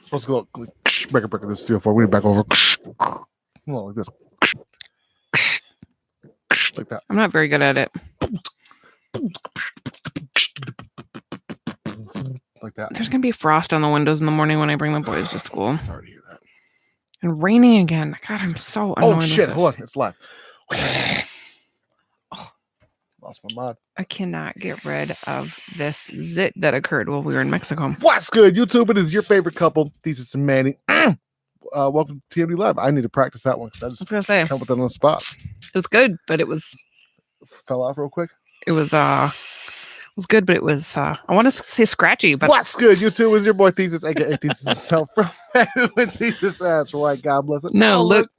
supposed to go like, break this 304. We need back over. Like this. Like that. I'm not very good at it. Like that. There's going to be frost on the windows in the morning when I bring the boys to school. Sorry to hear that. And raining again. God, I'm so annoyed. Oh, shit. Hold on. It's live. Lost my mod. I cannot get rid of this zit that occurred while we were in Mexico. What's good, YouTube? It is your favorite couple, Thesis and Manny. Welcome to TMD Live. I need to practice that one because I just was gonna say come with it on the spot. It was good, but it was Fell off real quick. It was good, but it was I want to say scratchy. But what's good, YouTube? It's your boy Thesis, aka Thesis himself from with Thesis ass. Right, God bless it. No, look,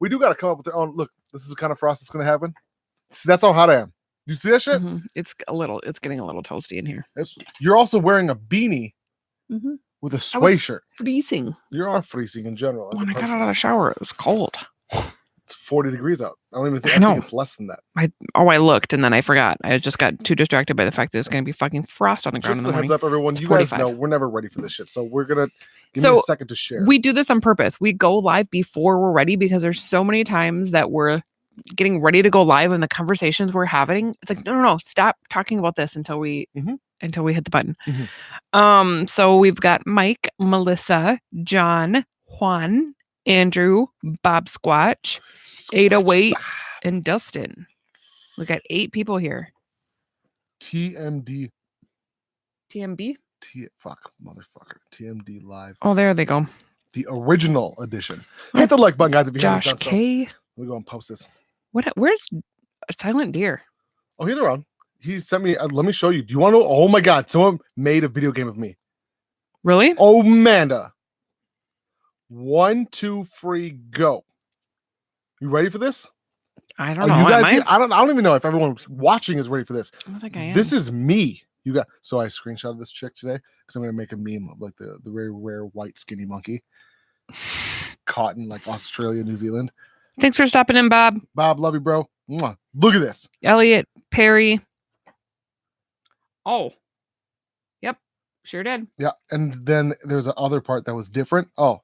we do got to come up with our own. Look, this is the kind of frost that's gonna happen. See, that's how hot I am. You see that shit? Mm-hmm. It's getting a little toasty in here. You're also wearing a beanie with a sway shirt. Freezing. You are freezing in general. When I got out of the shower, it was cold. It's 40 degrees out. I don't even think, I think it's less than that. I looked and then I forgot. I just got too distracted by the fact that it's going to be fucking frost on the ground in the morning. Just a heads up, everyone. You 45. guys know we're never ready for this shit. So we're going to give me a second to share. We do this on purpose. We go live before we're ready because there's so many times that we're getting ready to go live and the conversations we're having. It's like, no. Stop talking about this until we hit the button. So we've got Mike, Melissa, John, Juan, Andrew, Bob Squatch, 808, and Dustin. We got 8 people here. TMD. TMB? Fuck, motherfucker. TMD Live. Oh, there they go. The original edition. Hit the like button, guys, if you haven't done so. K. Let me go and post this. Where's a Silent Deer? Oh, he's around. He sent me. Let me show you. Do you want to know? Oh my God. Someone made a video game of me. Really? Oh, Amanda. 1, 2, 3, go. You ready for this? I don't know. You guys, I don't even know if everyone watching is ready for this. I don't think I am. This is me. So I screenshotted this chick today because I'm gonna make a meme of like the very rare white skinny monkey caught in like Australia, New Zealand. Thanks for stopping in, Bob. Bob, love you, bro. Mwah. Look at this. Elliot, Perry. Oh. Yep. Sure did. Yeah. And then there's a other part that was different. Oh.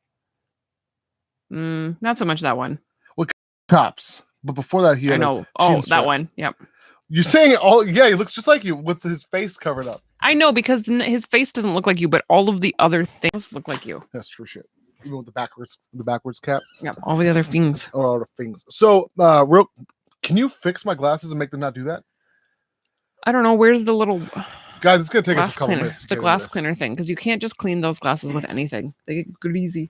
Not so much that one. Well, cops. But before that, I know. Oh, that one. Yep. You're saying it all. Yeah, he looks just like you with his face covered up. I know, because his face doesn't look like you, but all of the other things look like you. That's true shit. Even with the backwards cap. Yeah, all the other things. All the things. So, can you fix my glasses and make them not do that? I don't know. Where's the little guys? It's gonna take us a couple minutes. The glass cleaner thing, because you can't just clean those glasses with anything. They get greasy.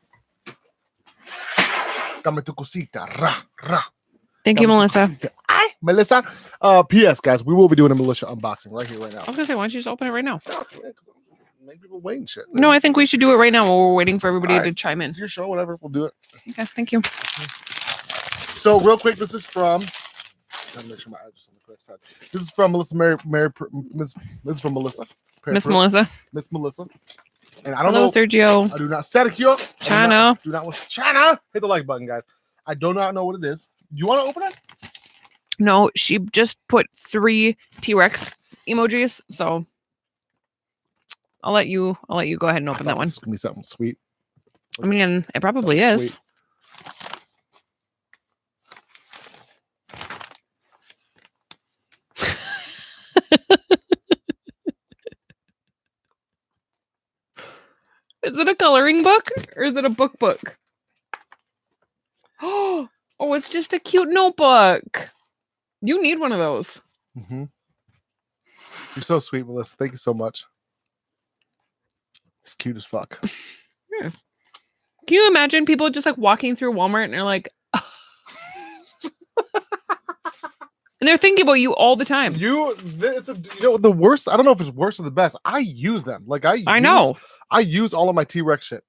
Dame tu cosita. Ra, ra. Thank you, Melissa. Hi, Melissa. P.S. Guys, we will be doing a Militia unboxing right here, right now. I was gonna say, why don't you just open it right now? Make people wait and shit. No, I think we should do it right now while we're waiting for everybody to chime in. It's your show, whatever. We'll do it. Okay, thank you. So, real quick, this is from. Gotta make sure my address is on the correct side. This is from Melissa. This is from Melissa. Miss Melissa. Miss Melissa. And I don't know. Sergio. I do not. Sergio. China. Do not want China. Hit the like button, guys. I do not know what it is. You want to open it? No, she just put 3 T-Rex emojis, so I'll let you go ahead and open that one. It's gonna be something sweet. I mean, it probably is. Sweet. Is it a coloring book or is it a book? Oh, it's just a cute notebook. You need one of those. You're so sweet, Melissa. Thank you so much. It's cute as fuck. Yes. Can you imagine people just like walking through Walmart and they're like, and they're thinking about you all the time. The worst. I don't know if it's worse or the best. I use them. Like I know. I use all of my T-Rex shit.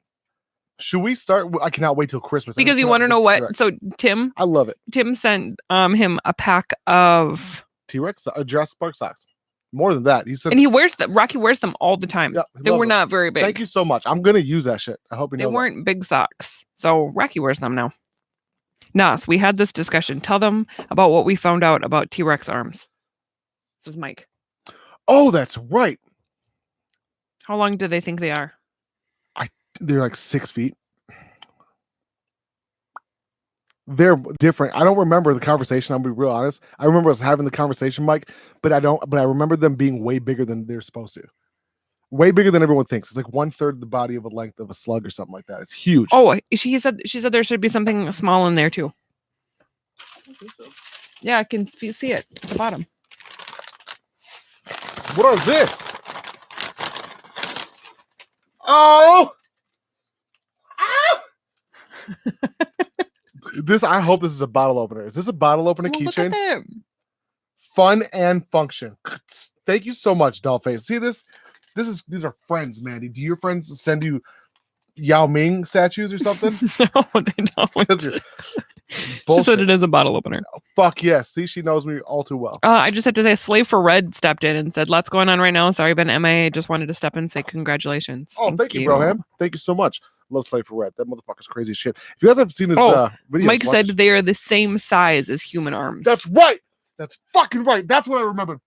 Should we start? I cannot wait till Christmas. Because you want to know what? T-Rex. So Tim, I love it. Tim sent him a pack of T-Rex Jurassic Park socks. More than that, he said, and he wears them. Rocky wears them all the time. Yeah, they were not very big. Thank you so much. I'm gonna use that shit. I hope you know. They weren't big socks, so Rocky wears them now. Nas, we had this discussion. Tell them about what we found out about T-Rex arms. This is Mike. Oh, that's right. How long do they think they are? They're like 6 feet. They're different. I don't remember the conversation. I'll be real honest. I remember us having the conversation, Mike, but I remember them being way bigger than they're supposed to. Way bigger than everyone thinks. It's like 1/3 the body of a length of a slug or something like that. It's huge. Oh, she said there should be something small in there too. I think so. Yeah, I can see it at the bottom. What are this? Oh! This, I hope this is a bottle opener. Is this a bottle opener keychain? Fun and function. Thank you so much, Dollface. See this? These are friends, Mandy. Do your friends send you Yao Ming statues or something? No, they don't. She said it is a bottle opener. Oh, fuck yes. See, she knows me all too well. I just had to say, Slave for Red stepped in and said, "Lots going on right now. Sorry, been MIA. Just wanted to step in and say congratulations." Oh, thank you, Broham. Thank you so much. Love Slave for Red. That motherfucker's crazy as shit. If you guys have seen his videos, Mike said they are the same size as human arms. That's right. That's fucking right. That's what I remembered.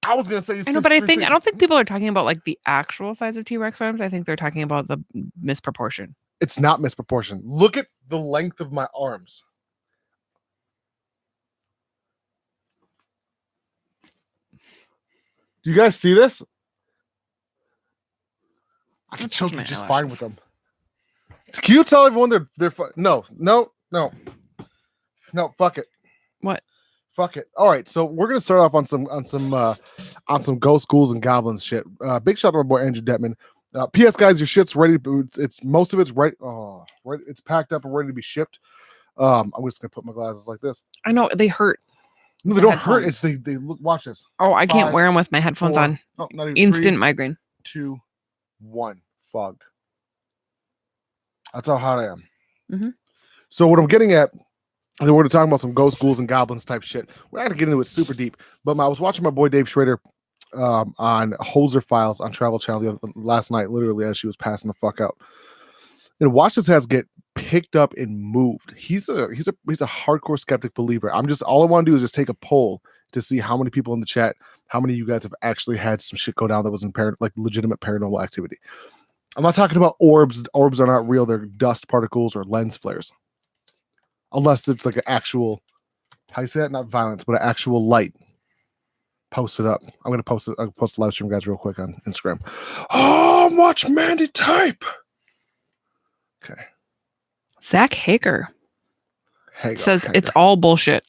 I was gonna say. I know, but I don't think people are talking about like the actual size of T-Rex arms. I think they're talking about the misproportion. It's not misproportion. Look at the length of my arms. Do you guys see this? I can choke you just fine with them. Can you tell everyone they're no, fuck it. What? Fuck it. All right, so we're gonna start off on some ghost, ghouls, and goblins shit. Big shout out to my boy Andrew Detman. P.S. guys, your shit's ready. It's most of it's right. Oh, right. It's packed up and ready to be shipped. I'm just gonna put my glasses like this. I know they hurt. No, they don't hurt. It's they look. Watch this. Oh, I can't wear them with my headphones on. Oh, not even. Instant migraine. 2, 1, fogged. That's how hot I am. Mm-hmm. So what I'm getting at, we're talking about some ghosts, ghouls, and goblins type shit. We're not gonna get into it super deep, but I was watching my boy Dave Schrader on Hoser Files on Travel Channel last night, literally as she was passing the fuck out, and watch this has get picked up and moved. He's a hardcore skeptic believer. All I want to do is just take a poll to see how many people in the chat, how many of you guys have actually had some shit go down that was like legitimate paranormal activity. I'm not talking about orbs. Orbs are not real. They're dust particles or lens flares. Unless it's like an actual, how you say that? Not violence, but an actual light. Post it up. I'm gonna post it. I'll post the live stream, guys, real quick on Instagram. Oh, watch Mandy type. Okay. Zach Hager says it's all bullshit.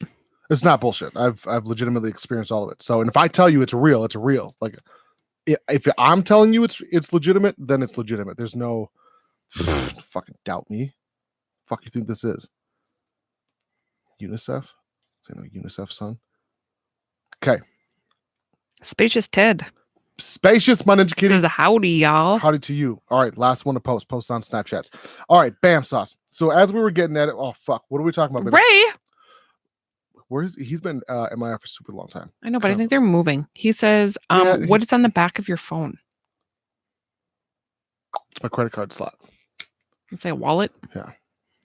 It's not bullshit. I've legitimately experienced all of it. So, and if I tell you it's real, it's real. Like, if I'm telling you it's legitimate, then it's legitimate. There's no fucking doubt me. Fuck you think this is? UNICEF? Say no, UNICEF, son. Okay. Spacious Ted. Spacious, my Ninja Kitty. Says howdy, y'all. Howdy to you. All right, last one to post. Post on Snapchats. All right, bam sauce. So as we were getting at it, oh fuck, what are we talking about, baby? Ray. He's been MIA for a super long time. I know, but I think they're moving. He says, what is on the back of your phone? It's my credit card slot. It's a wallet? Yeah.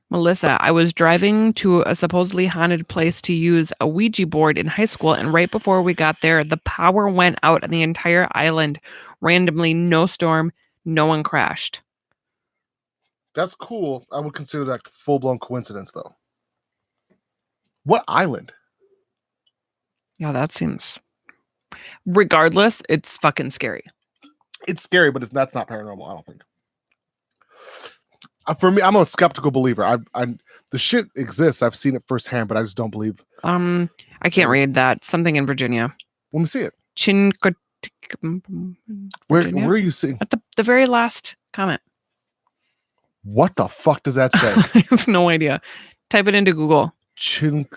Melissa, I was driving to a supposedly haunted place to use a Ouija board in high school, and right before we got there, the power went out on the entire island randomly. No storm, no one crashed. That's cool. I would consider that full-blown coincidence, though. What island? Yeah, that seems... Regardless, it's fucking scary. It's scary, but that's not paranormal, I don't think. For me, I'm a skeptical believer. The shit exists. I've seen it firsthand, but I just don't believe. I can't read that. Something in Virginia. Let me see it. Where are you seeing? At the very last comment. What the fuck does that say? I have no idea. Type it into Google. Chincoteague?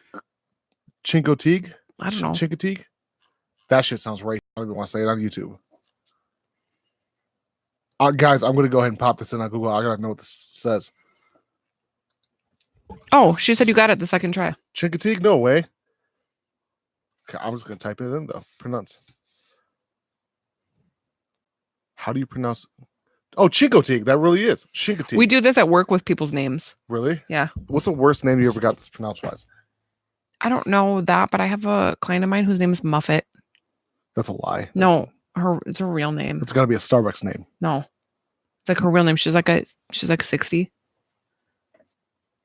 I don't know. Chincoteague? That shit sounds right. I don't even want to say it on YouTube. Guys, I'm going to go ahead and pop this in on Google. I got to know what this says. Oh, she said you got it the second try. Chincoteague? No way. Okay, I'm just going to type it in, though. Pronounce. How do you pronounce it? Oh, Chincoteague. That really is. Chincoteague. We do this at work with people's names. Really? Yeah. What's the worst name you ever got that's pronounced wise? I don't know that, but I have a client of mine whose name is Muffet. That's a lie. No. It's a real name. It's got to be a Starbucks name. No. It's like her real name. She's like 60.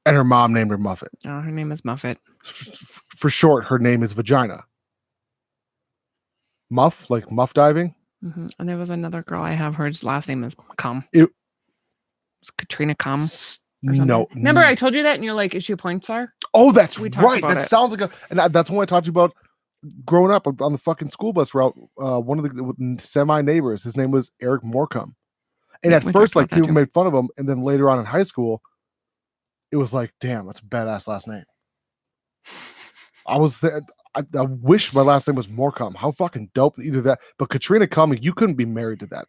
And her mom named her Muffet. Oh, her name is Muffet. For short, her name is Vagina. Muff, like muff diving. Mm-hmm. And there was another girl I have. Her last name is Cum. It's Katrina Cum. No. Remember, I told you that, and you're like, "Is she a porn star?" Oh, that's We talked right. about That it. sounds like that's when I talked to you about growing up on the fucking school bus route. One of the semi neighbors, his name was Eric Morecum. And Yeah, at we first, talked like about that people too. made fun of him, and then later on in high school, it was like, damn, that's a badass last name. I wish my last name was Morecum. How fucking dope! Either that, but Katrina Cum, you couldn't be married to that.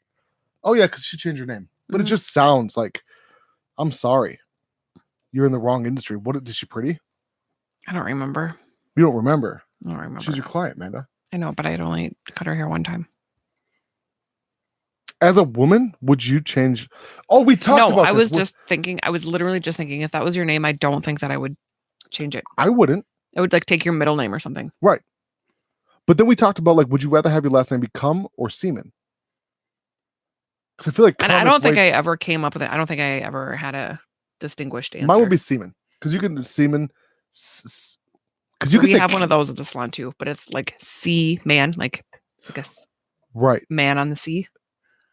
Oh yeah, because she changed her name. But it just sounds like, I'm sorry, you're in the wrong industry. What is she pretty? I don't remember. You don't remember? I don't remember. She's your client, Amanda. I know, but I'd only cut her hair one time. As a woman, would you change? Oh, we talked about. I this. I was literally just thinking, if that was your name, I don't think that I would change it. I wouldn't. I would like take your middle name or something. Right. But then we talked about, like, would you rather have your last name be Cum or Semen? Because I feel like, and I don't think I ever came up with it. I don't think I ever had a distinguished answer. Mine would be Semen, because you can do Semen. Because you we can have one of those at the salon too, but it's like sea man, like a right man on the sea.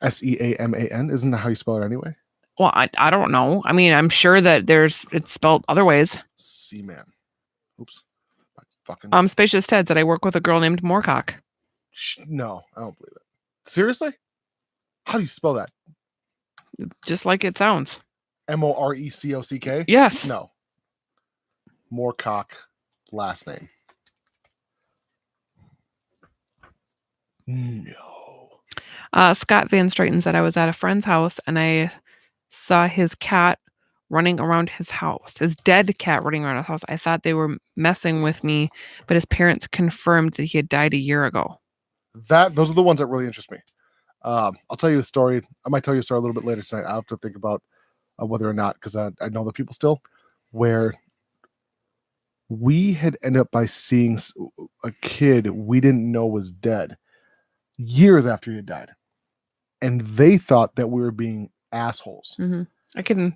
SEAMAN, isn't that how you spell it anyway? Well, I don't know. I mean, I'm sure that it's spelled other ways. Seaman. Oops. Fucking. Spacious Ted said I work with a girl named Moorcock. No, I don't believe it. Seriously? How do you spell that? Just like it sounds. MORECOCK? Yes. No. Moorcock, last name. No. Scott Van Strayton said I was at a friend's house and I saw his cat running around his house. His dead cat running around his house. I thought they were messing with me, but his parents confirmed that he had died a year ago. Those are the ones that really interest me. I'll tell you a story. I might tell you a story a little bit later tonight. I have to think about whether or not, because I know the people still, where we had ended up by seeing a kid we didn't know was dead years after he had died. And they thought that we were being assholes. Mm-hmm. I couldn't.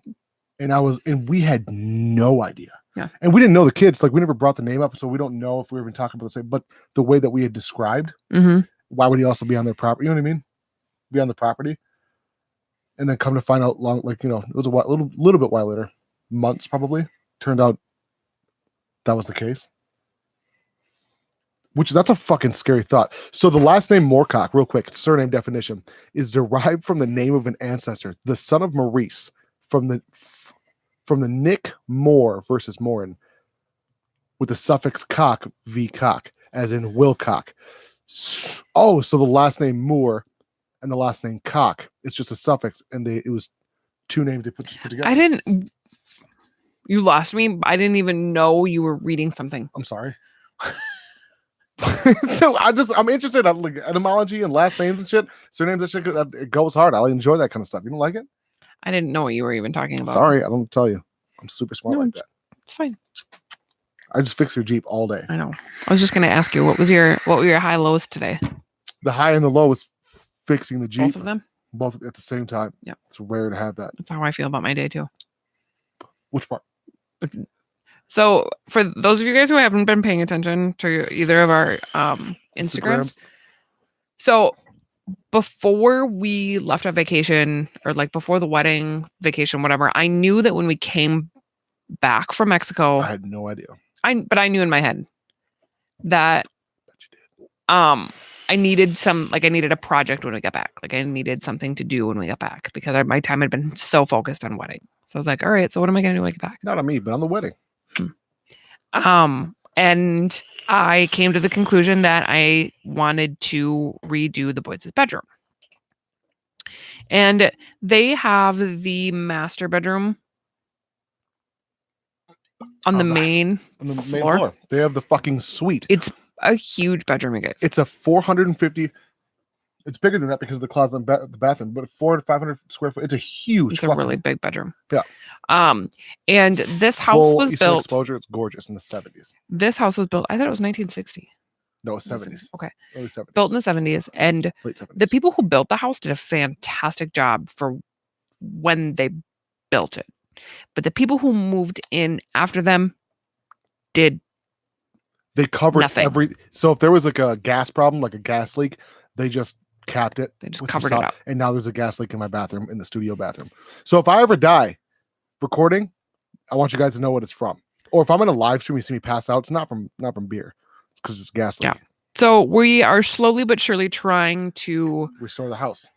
And we had no idea. Yeah. And we didn't know the kids. Like, we never brought the name up, so we don't know if we were even talking about the same. But the way that we had described, why would he also be on their property? You know what I mean? Be on the property. And then come to find out, it was a little bit while later, months probably, turned out that was the case. That's a fucking scary thought. So the last name Moorcock, real quick, surname definition, is derived from the name of an ancestor, the son of Maurice, from the Nick Moore versus Morin, with the suffix cock, v cock, as in Wilcock. Oh, so the last name Moore and the last name Cock, it's just a suffix, and it was two names they put together. You lost me. I didn't even know you were reading something. I'm sorry. So I'm interested in like etymology and last names and shit, surnames and shit. It goes hard. I enjoy that kind of stuff. You don't like it? I didn't know what you were even talking about. Sorry, I don't tell you. I'm super smart like that. It's fine. I just fix your Jeep all day. I know. I was just gonna ask you, what were your high lows today? The high and the low was fixing the Jeep. Both of them? Both at the same time. Yeah. It's rare to have that. That's how I feel about my day too. Which part? So for those of you guys who haven't been paying attention to either of our Instagrams, so before we left on vacation, or like before the wedding, vacation, whatever, I knew that when we came back from Mexico, I had no idea. But I knew in my head that I needed a project when we got back. Like I needed something to do when we got back, because my time had been so focused on wedding. So I was like, all right, so what am I going to do when I get back? Not on me, but on the wedding. And I came to the conclusion that I wanted to redo the boys' bedroom. And they have the master bedroom on the main floor. They have the fucking suite. It's a huge bedroom, you guys. It's a 450. It's bigger than that because of the closet and the bathroom, but 400 to 500 square foot. It's a huge. It's a really big bedroom. Yeah. And this house was Eastern built. Exposure. It's gorgeous in the 70s. This house was built. I thought it was 1960. No, it's 70s. Okay. Early 70s. Built in the 70s, and late 70s. the people who built the house did a fantastic job for when they built it. But the people who moved in after them did They covered nothing. So if there was like a gas problem, like a gas leak, they just capped it. They just with some covered it sod, up. And now there's a gas leak in my bathroom, in the studio bathroom. So if I ever die recording, I want you guys to know what it's from. Or if I'm in a live stream, you see me pass out, it's not from beer. It's because it's gas leak. Yeah. So we are slowly but surely trying to Restore the house.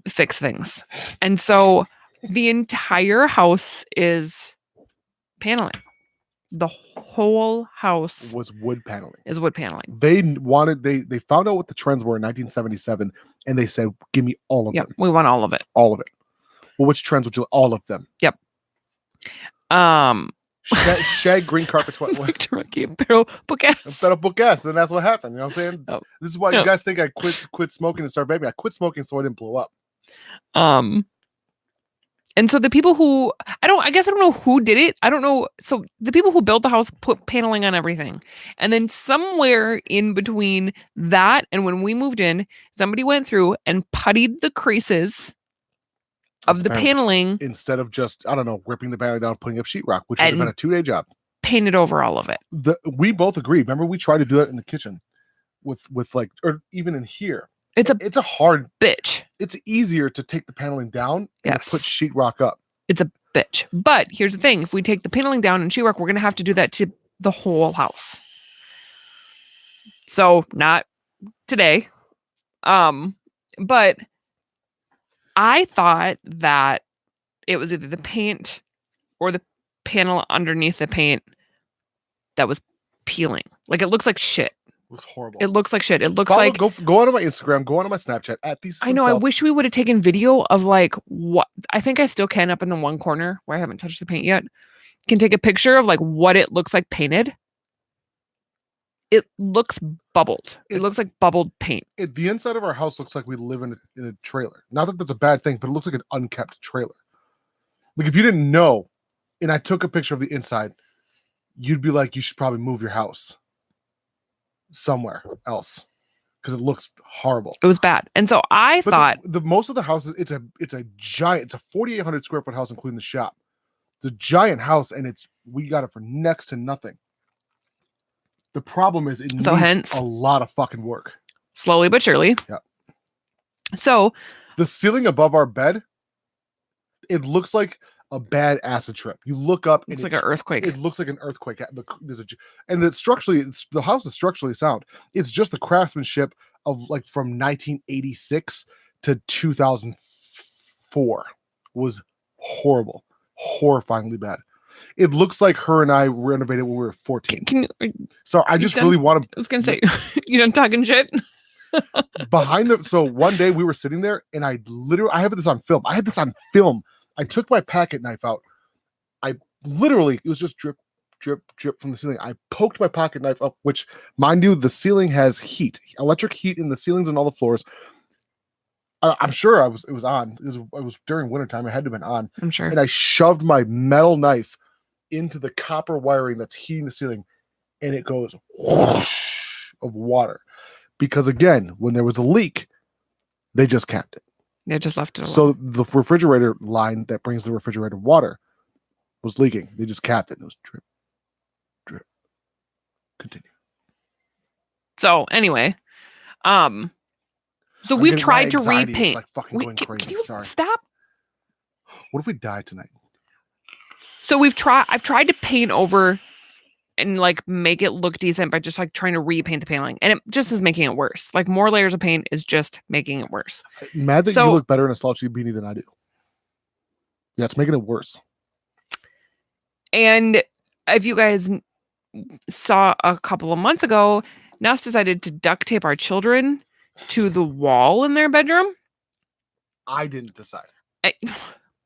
fix things. And so the entire house is paneling. The whole house Was wood paneling. is wood paneling. They found out what the trends were in 1977, and they said, "Give me all of them." We want all of it. All of it. Well, which trends would you? All of them. Yep. Shag green carpets. What? Pero book S, and that's what happened. You know what I'm saying? Oh. This is why you guys think I quit smoking and start vaping. I quit smoking so I didn't blow up. And so the people who I don't know who did it. I don't know. So the people who built the house put paneling on everything. And then somewhere in between that and when we moved in, somebody went through and puttied the creases of the paneling instead of just, I don't know, ripping the paneling down, putting up sheetrock, which would have been a 2-day job. Painted over all of it. We both agreed. Remember, we tried to do that in the kitchen with like, or even in here. It's a hard bitch. It's easier to take the paneling down and Yes. put sheetrock up. It's a bitch. But here's the thing. If we take the paneling down and sheetrock, we're going to have to do that to the whole house. So not today. But I thought that it was either the paint or the panel underneath the paint that was peeling. Like, it looks like shit. It was horrible. It looks like shit. It looks Follow, like go onto my Instagram, go onto my Snapchat at these. I know. I wish we would have taken video of like what I think I still can up in the one corner where I haven't touched the paint yet. Can take a picture of like what it looks like painted. It looks bubbled. It looks like bubbled paint. The inside of our house looks like we live in a trailer. Not that that's a bad thing, but it looks like an unkept trailer. Like, if you didn't know, and I took a picture of the inside, you'd be like, you should probably move your house somewhere else because it looks horrible. It was bad. And so I thought the most of the houses, it's a giant, it's a 4,800 square foot house, including the shop. It's a giant house, and we got it for next to nothing. The problem is it needs a lot of fucking work. Slowly but surely. Yeah. So the ceiling above our bed, it looks like a bad acid trip. You look up, it's like an earthquake. It looks like an earthquake. The house is structurally sound. It's just the craftsmanship of like from 1986 to 2004 was horrible, horrifyingly bad. It looks like her and I renovated when we were 14. So I just really want to. I was gonna say, you done talking shit? So one day we were sitting there, and I have this on film. I had this on film. I took my pocket knife out. It was just drip, drip, drip from the ceiling. I poked my pocket knife up, which, mind you, the ceiling has heat, electric heat in the ceilings and all the floors. I'm sure it was on. It was during wintertime. It had to have been on. I'm sure. And I shoved my metal knife into the copper wiring that's heating the ceiling, and it goes whoosh of water. Because again, when there was a leak, they just capped it. They just left it alone. So the refrigerator line that brings the refrigerator water was leaking. They just capped it. And it was drip, drip. Continue. So anyway, so we've tried to repaint. Like fucking going crazy. Can you Sorry. Stop? What if we die tonight? So I've tried to paint over and like make it look decent by just like trying to repaint the paneling, and it just is making it worse. Like, more layers of paint is just making it worse. I'm mad that you look better in a slouchy beanie than I do. Yeah, it's making it worse. And if you guys saw a couple of months ago, Ness decided to duct tape our children to the wall in their bedroom. I didn't decide.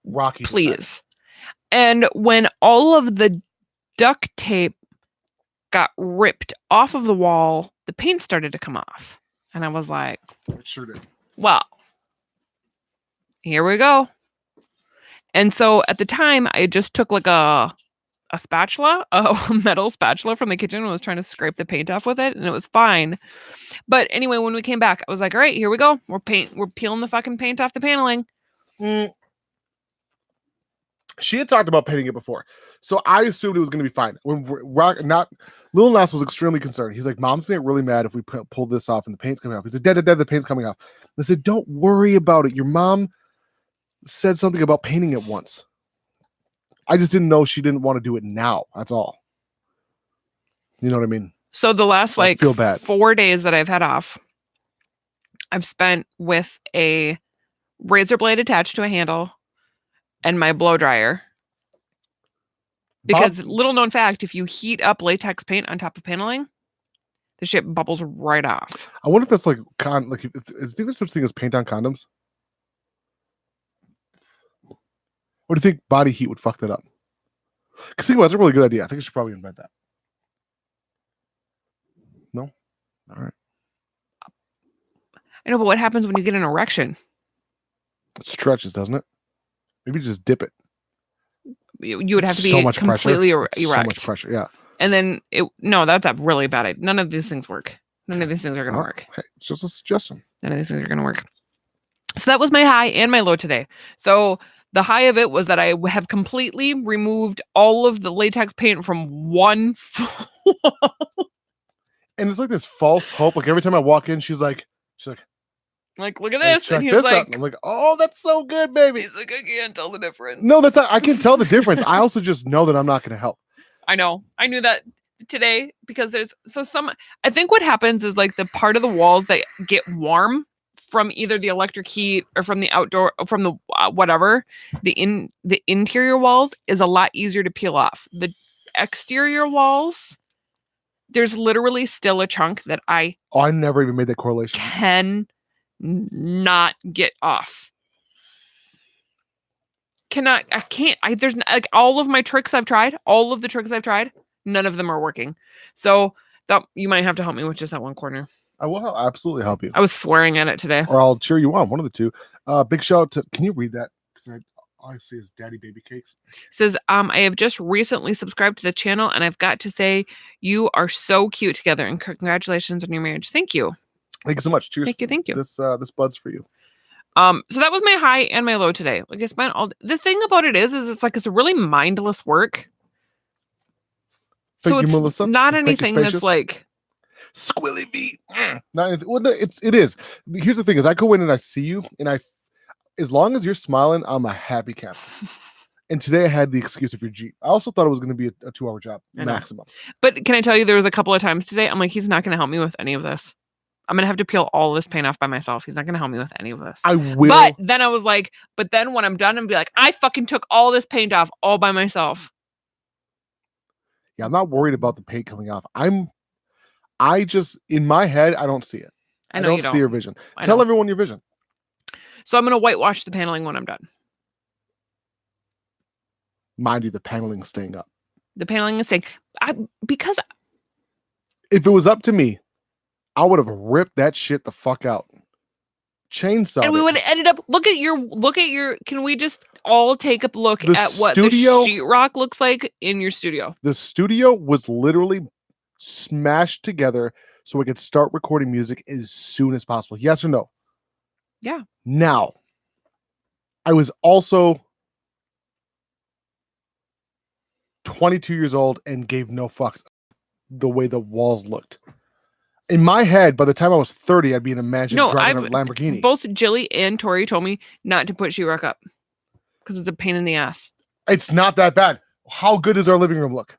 Rocky please. Decided. And when all of the duct tape got ripped off of the wall, the paint started to come off. And I was like, it sure did. Well, here we go. And so at the time, I just took like a spatula, a metal spatula from the kitchen, and was trying to scrape the paint off with it, and it was fine. But anyway, when we came back, I was like, all right, here we go. We're peeling the fucking paint off the paneling. She had talked about painting it before, so I assumed it was going to be fine. When Lil Nas was extremely concerned. He's like, "Mom's gonna get really mad if we pull this off and the paint's coming off." He said, "Dad, the paint's coming off." I said, "Don't worry about it. Your mom said something about painting it once. I just didn't know she didn't want to do it now. That's all. You know what I mean?" So the last I feel bad. 4 days that I've had off, I've spent with a razor blade attached to a handle and my blow dryer. Because little known fact, if you heat up latex paint on top of paneling, the shit bubbles right off. I wonder if that's like I think there's such thing as paint on condoms. Or do you think body heat would fuck that up? Because think about it, it's a really good idea. I think I should probably invent that. No? All right. I know, but what happens when you get an erection? It stretches, doesn't it? Maybe just dip it. You would have to be so much completely erect. So much pressure, yeah. And then that's a really bad idea. None of these things work. None of these things are going to work. Hey, it's just a suggestion. None of these things are going to work. So that was my high and my low today. So the high of it was that I have completely removed all of the latex paint from one wall. And it's like this false hope. Like every time I walk in, she's like, look at this. And he's like, I'm like, oh, that's so good, baby. He's like, I can't tell the difference. No, I can tell the difference. I also just know that I'm not going to help. I know. I knew that today because I think what happens is like the part of the walls that get warm from either the electric heat or from the outdoor, from the whatever, the interior walls is a lot easier to peel off. The exterior walls, there's literally still a chunk that I never even made that correlation. Can not get off. There's like all of the tricks I've tried, none of them are working. So that you might have to help me with just that one corner. I will absolutely help you. I was swearing at it today. Or I'll cheer you on, one of the two. Big shout out to, can you read that? Because all I see is Daddy Baby Cakes. It says, I have just recently subscribed to the channel and I've got to say you are so cute together and congratulations on your marriage. Thank you. Thank you so much. Cheers. Thank you. This bud's for you. So that was my high and my low today. Like I spent the thing about it is it's a really mindless work. Thank so you, it's Melissa. not anything that's like squilly beat. Not anything. Well, no, it is. Here's the thing: is I go in and I see you, and as long as you're smiling, I'm a happy camper. And today I had the excuse of your Jeep. I also thought it was going to be a 2-hour job maximum. But can I tell you, there was a couple of times today I'm like, he's not going to help me with any of this. I'm going to have to peel all this paint off by myself. He's not going to help me with any of this. I will. But then I was like, then when I'm done, I'm be like, I fucking took all this paint off all by myself. Yeah, I'm not worried about the paint coming off. I just, in my head, I don't see it. I don't see your vision. Tell everyone your vision. So I'm going to whitewash the paneling when I'm done. Mind you, the paneling's staying up. The paneling is staying. Because if it was up to me, I would have ripped that shit the fuck out. Chainsaw. And we would have ended up, look at your, can we just all take a look at what the sheetrock looks like in your studio? The studio was literally smashed together so we could start recording music as soon as possible. Yes or no? Yeah. Now, I was also 22 years old and gave no fucks the way the walls looked. In my head, by the time I was 30, I'd be in a mansion driving a Lamborghini. Both Jilly and Tori told me not to put sheetrock up because it's a pain in the ass. It's not that bad. How good does our living room look?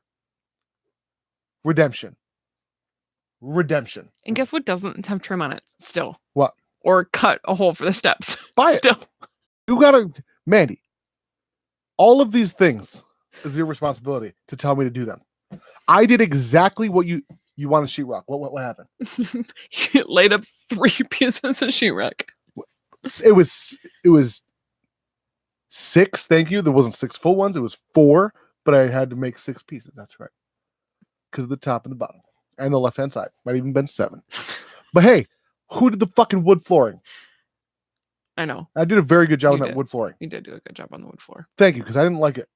Redemption. And guess what doesn't have trim on it still? What? Or cut a hole for the steps. Buy still. It. You gotta, Mandy, all of these things is your responsibility to tell me to do them. I did exactly what you want to sheetrock. What happened? You laid up 3 pieces of sheetrock. It was 6. Thank you. There wasn't 6 full ones. It was 4, but I had to make 6 pieces. That's right. Because of the top and the bottom and the left hand side. Might even been 7. But hey, who did the fucking wood flooring? I know. I did a very good job on that wood flooring. You did do a good job on the wood floor. Thank you, because I didn't like it.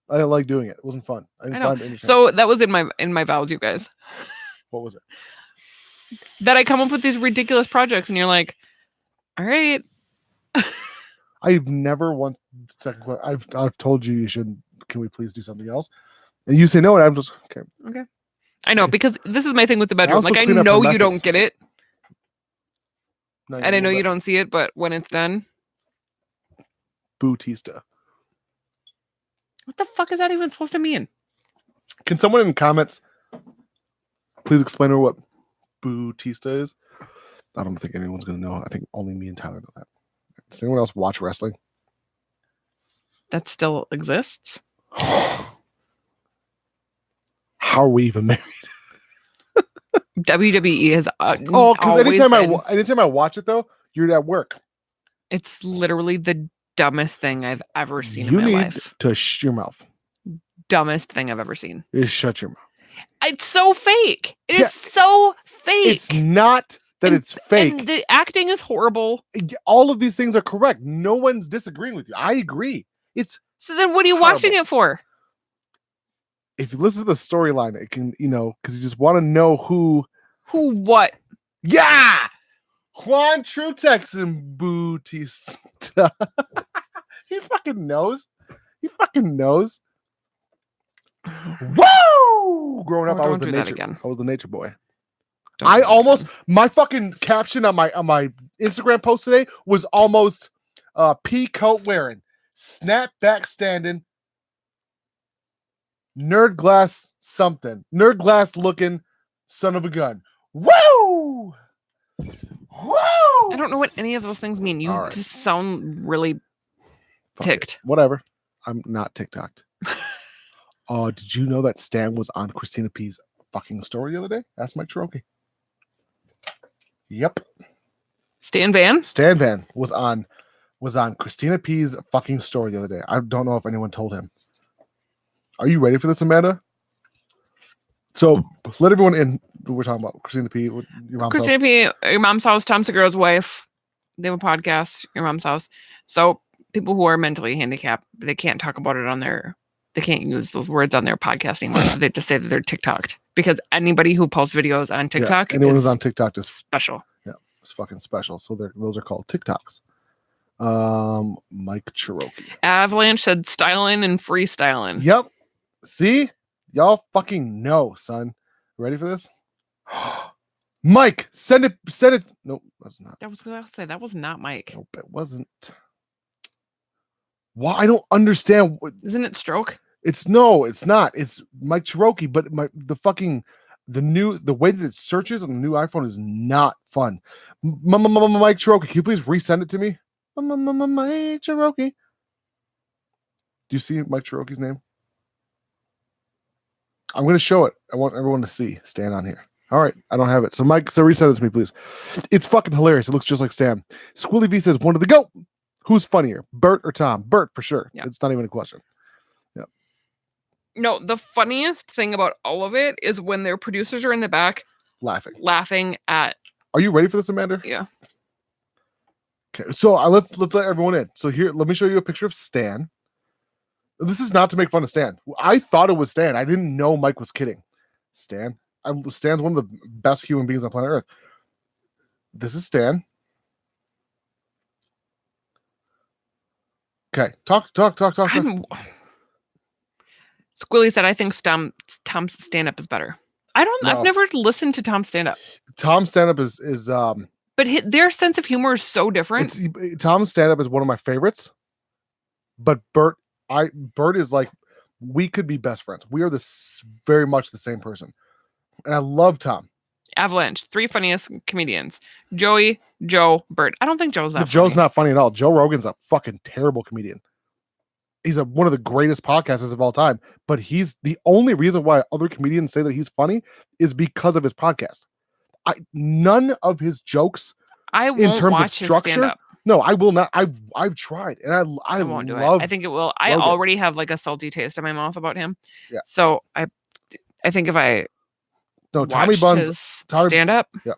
I didn't like doing it. It wasn't fun. I didn't find it interesting. So that was in my vows, you guys. What was it? That I come up with these ridiculous projects and you're like, all right. I've never once I've told you should. Can we please do something else? And you say no, and I'm just okay. Okay. I know, because this is my thing with the bedroom. also Like, I clean up her know you messes. don't get it, No, and I know you don't see it, but when it's done, Bootista. what the fuck is that even supposed to mean? Can someone in the comments please explain to her what Bootista is? I don't think anyone's gonna know. I think only me and Tyler know that. Does anyone else watch wrestling? That still exists? How are we even married? WWE has because anytime I watch it though, you're at work. It's literally the dumbest thing I've ever seen You in my need life. to shut your mouth. Dumbest thing I've ever seen. Is shut your mouth. It's so fake. It is so fake. It's not that it's fake. And the acting is horrible. All of these things are correct. No one's disagreeing with you. I agree. It's so then what are you horrible. watching it for? If you listen to the storyline, it can, because you just want to know who what? Yeah, Juan Trutex and Bootista. He fucking knows. Woo! Growing up, I was the nature boy. My fucking caption on my Instagram post today was almost pea coat wearing, snapback standing, nerd glass looking son of a gun. Woo! I don't know what any of those things mean. You just sound really ticked. Whatever. I'm not TikToked. Did you know that Stan was on Christina P's fucking story the other day? Ask Mike Cherokee. Yep. Stan Van was on Christina P's fucking story the other day. I don't know if anyone told him. Are you ready for this, Amanda? So let everyone in. We're talking about Christina P. Your mom's Christina P. Your mom's house. Tom Segura's wife. They have a podcast. Your mom's house. So people who are mentally handicapped, they can't talk about it on their. They can't use those words on their podcast anymore. So they just say that they're TikToked, because anybody who posts videos on TikTok, anyone who's on TikTok is special. Yeah, it's fucking special. So those are called TikToks. Mike Cherokee. Avalanche said styling and freestyling. Yep. See, y'all fucking know, son. Ready for this? Mike, send it. Nope, that's not. I was gonna say that was not Mike. Nope, it wasn't. Why? I don't understand. Isn't it Stroke? It's not. It's Mike Cherokee, but the way that it searches on the new iPhone is not fun. Mike Cherokee, can you please resend it to me? Mike Cherokee. Do you see Mike Cherokee's name? I'm going to show it. I want everyone to see Stan on here. All right. I don't have it. So Mike, resend it to me, please. It's fucking hilarious. It looks just like Stan. Squilly V says, one of the GOAT. Who's funnier, Bert or Tom? Bert, for sure. Yep. It's not even a question. Yep. No, the funniest thing about all of it is when their producers are in the back laughing at. Are you ready for this, Amanda? Yeah. Okay. So let's let everyone in. So here, let me show you a picture of Stan. This is not to make fun of Stan. I thought it was Stan. I didn't know Mike was kidding. Stan's one of the best human beings on planet Earth. This is Stan. Okay, talk. Squilly said, "I think Tom's stand-up is better." I don't. No. I've never listened to Tom's stand-up. Tom's stand-up is but their sense of humor is so different. Tom's stand-up is one of my favorites. But Bert is like, we could be best friends. We are very much the same person, and I love Tom. Avalanche, 3 funniest comedians: Joey, Joe, Bert. I don't think Joe's that funny. Joe's not funny at all. Joe Rogan's a fucking terrible comedian. He's one of the greatest podcasters of all time, but he's the only reason why other comedians say that he's funny is because of his podcast. None of his jokes in terms of structure. No, I will not. I've tried, and I won't do it. I think it will. I already have like a salty taste in my mouth about him. Yeah. So I think if I Tommy Buns stand up. Yeah.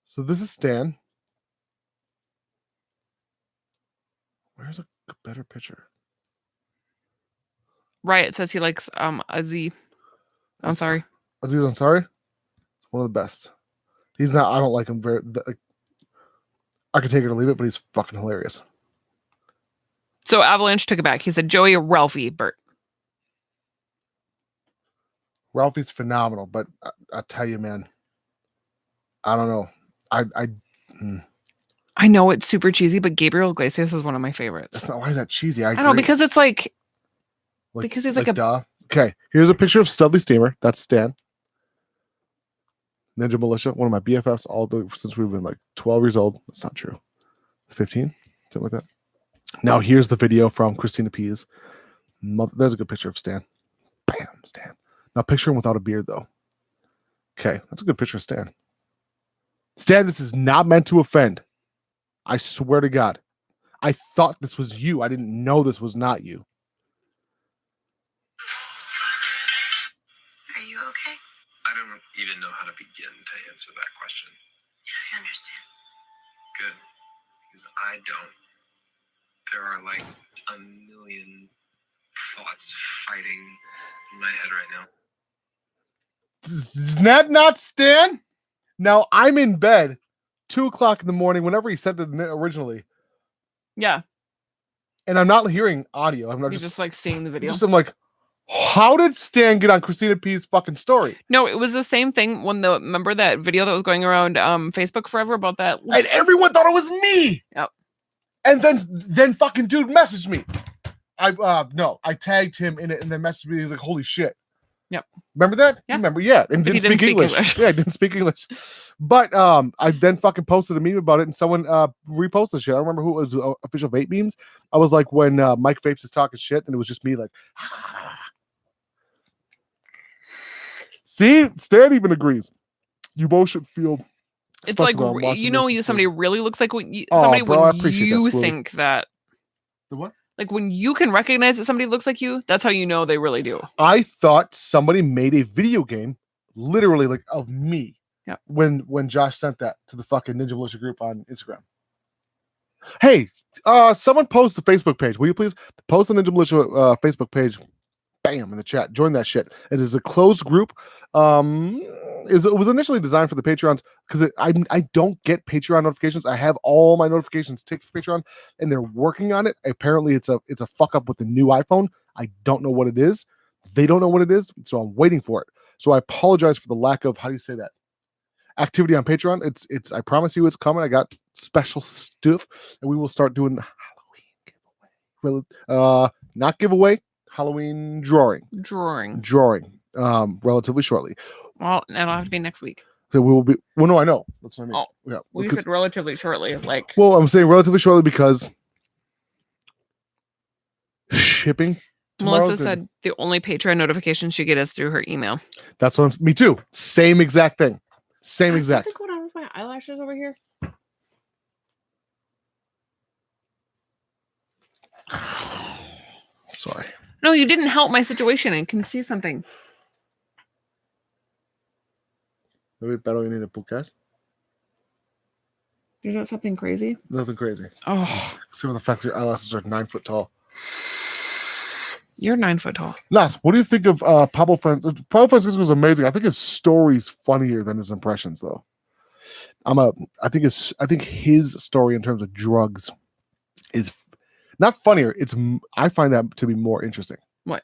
So this is Stan. Where's a better picture? Riot says he likes Aziz. I'm sorry. Aziz Ansari. It's one of the best. He's not. I don't like him very. I could take it or leave it, but he's fucking hilarious. So Avalanche took it back. He said Joey or Ralphie, Bert. Ralphie's phenomenal, but I tell you, man, I don't know. I know it's super cheesy, but Gabriel Iglesias is one of my favorites. That's not, why is that cheesy? I know, because it's like because he's like a duh. Okay, here's a picture of Studley Steamer. That's Stan. NinjaMilitia, one of my BFFs since we've been like 12 years old. That's not true. 15, something like that. Now here's the video from Christina P's. There's a good picture of Stan. Bam, Stan. Now picture him without a beard though. Okay, that's a good picture of Stan. Stan, this is not meant to offend. I swear to God. I thought this was you. I didn't know this was not you. Are you okay? I don't even know how to begin to answer that question. Yeah, I understand. Good. Because I don't. There are like a million thoughts fighting in my head right now. Is that not Stan? Now I'm in bed, 2:00 in the morning, whenever he sent it originally. Yeah. And I'm not hearing audio. I'm not just like seeing the video. I'm like, how did Stan get on Christina P's fucking story? No, it was the same thing when remember that video that was going around Facebook forever about that? And everyone thought it was me. Yep. And then fucking dude messaged me. I tagged him in it and then messaged me. He's like, holy shit. Yep. Remember that? Yeah. Remember, yeah. And didn't speak English. Yeah, I didn't speak English. But I then fucking posted a meme about it and someone reposted shit. I don't remember who it was, official vape memes. I was like when Mike Vapes is talking shit and it was just me like, see, Stan even agrees. You both should feel. It's like somebody really looks like when you think that. The what? Like when you can recognize that somebody looks like you, that's how you know they really do. I thought somebody made a video game, literally like of me. Yeah. When Josh sent that to the fucking Ninja Militia group on Instagram. Hey, someone post the Facebook page. Will you please post the Ninja Militia Facebook page? Bam, in the chat. Join that shit. It is a closed group. It was initially designed for the Patreons because I don't get Patreon notifications. I have all my notifications ticked for Patreon, and they're working on it. Apparently, it's a fuck up with the new iPhone. I don't know what it is. They don't know what it is, so I'm waiting for it. So I apologize for the lack of, how do you say that, activity on Patreon. It's I promise you it's coming. I got special stuff, and we will start doing Halloween giveaway. Not giveaway. Halloween drawing. Relatively shortly. Well, that'll have to be next week. So we will be. Well, no, I know. That's what I mean. Oh, yeah. Well, you said relatively shortly. Like. Well, I'm saying relatively shortly because shipping. Melissa said the only Patreon notification she gets is through her email. That's what me too. Same exact thing. Same exact. Something going on with my eyelashes over here. Sorry. No, you didn't help my situation. I can see something. Maybe better you need a podcast. Is that something crazy? Nothing crazy. Oh. See what the fact your eyelashes are 9 foot tall. You're 9 foot tall. Nas, what do you think of Pablo Francisco? Pablo Francisco was amazing. I think his story's funnier than his impressions, though. I think his story in terms of drugs is not funnier. I find that to be more interesting. What?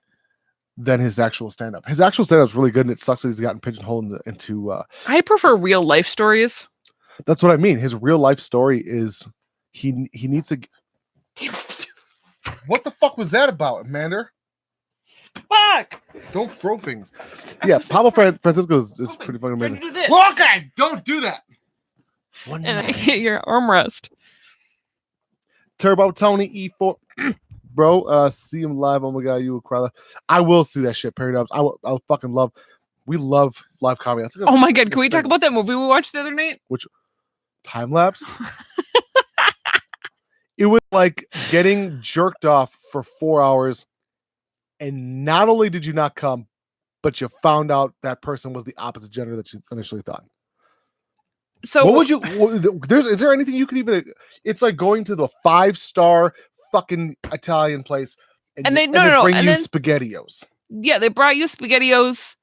Than his actual stand-up. His actual stand-up is really good, and it sucks that he's gotten pigeonholed into I prefer real life stories. That's what I mean. His real life story is he needs to. What the fuck was that about, Amanda? Fuck! Don't throw things. Yeah, Pablo Francisco is pretty fucking amazing. Okay, don't do that. And I hit your armrest. Turbo Tony E4. Bro, see him live. Oh my god, you will cry. I will see that shit. Perry Dubs. I'll fucking love. We love live comedy. Oh my god, can we talk about that movie we watched the other night? Which time lapse? It was like getting jerked off for 4 hours, and not only did you not come, but you found out that person was the opposite gender that you initially thought. So what would you? Is there anything you could even? It's like going to the 5-star fucking Italian place, and they bring you SpaghettiOs. Yeah, they brought you SpaghettiOs,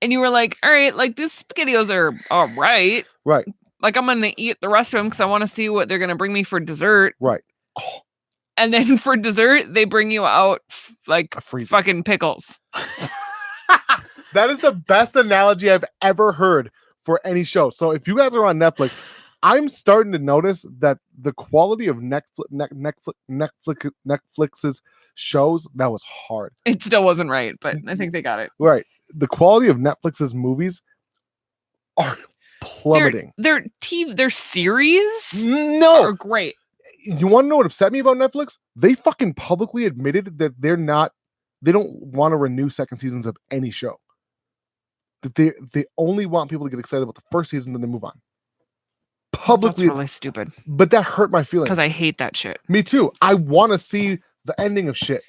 and you were like, "All right, like these SpaghettiOs are all right." Right. Like I'm gonna eat the rest of them because I want to see what they're gonna bring me for dessert. Right. Oh. And then for dessert, they bring you out like fucking pickles. That is the best analogy I've ever heard for any show. So if you guys are on Netflix, I'm starting to notice that the quality of Netflix's shows, that was hard. It still wasn't right, but I think they got it. Right. The quality of Netflix's movies are plummeting. Their series are great. You want to know what upset me about Netflix? They fucking publicly admitted that they don't want to renew second seasons of any show. That they only want people to get excited about the first season, then they move on. Publicly, that's really stupid. But that hurt my feelings. Because I hate that shit. Me too. I want to see the ending of shit.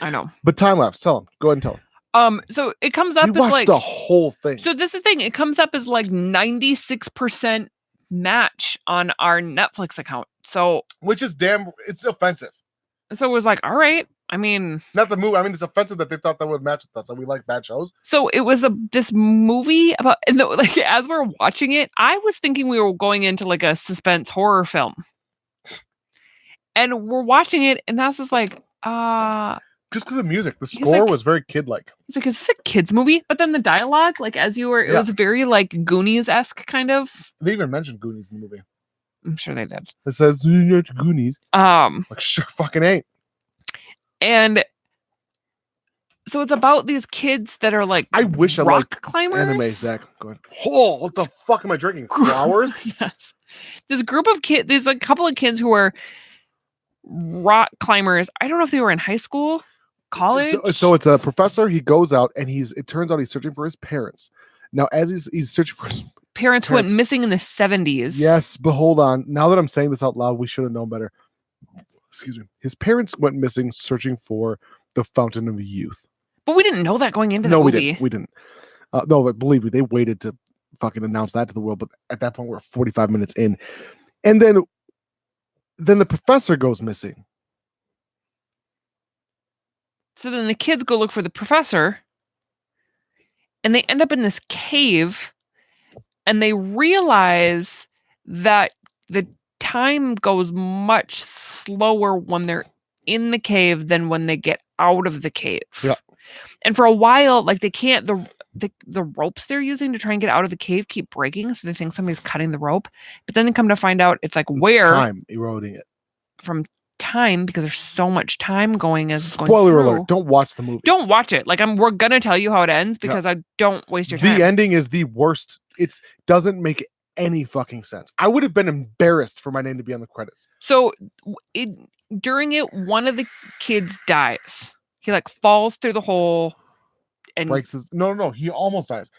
I know. But time lapse, tell them. Go ahead and tell them. So it comes up We as watched the whole thing. So this is the thing. It comes up as like 96% match on our Netflix account. So which is it's offensive. So it was like, all right. I mean, not the movie. I mean, it's offensive that they thought that would match with us, and we like bad shows. So it was this movie about, and like as we're watching it, I was thinking we were going into like a suspense horror film, and we're watching it, and that's just like, just because of music, the score was very kid-like. It's like, is this a kids movie? But then the dialogue, like as you were, it was very like Goonies-esque kind of. They even mentioned Goonies in the movie. I'm sure they did. It says Goonies. Like sure fucking ain't. And so it's about these kids that are like I wish rock I liked climbers. Anime, Zach. Go ahead. Oh, what the fuck am I drinking? Flowers? Yes. This group of kids, there's a couple of kids who are rock climbers. I don't know if they were in high school, college. So it's a professor. He goes out and it turns out he's searching for his parents. Now, as he's searching for his parents who went missing in the 70s. Yes, but hold on. Now that I'm saying this out loud, we should have known better. Excuse me. His parents went missing searching for the Fountain of Youth. But we didn't know that going into the movie. We didn't. No, but believe me, they waited to fucking announce that to the world. But at that point, we're 45 minutes in. And then the professor goes missing. So then the kids go look for the professor. And they end up in this cave. And they realize that the time goes much slower when they're in the cave than when they get out of the cave. Yeah. And for a while, like they can't, the ropes they're using to try and get out of the cave keep breaking. So they think somebody's cutting the rope. But then they come to find out it's like time eroding it. From time, because there's so much time going as Spoiler alert, don't watch the movie. Don't watch it. Like we're gonna tell you how it ends because I don't waste your time. The ending is the worst. It doesn't make any fucking sense. I would have been embarrassed for my name to be on the credits. So during it, one of the kids dies. He like falls through the hole and breaks his. No, he almost dies.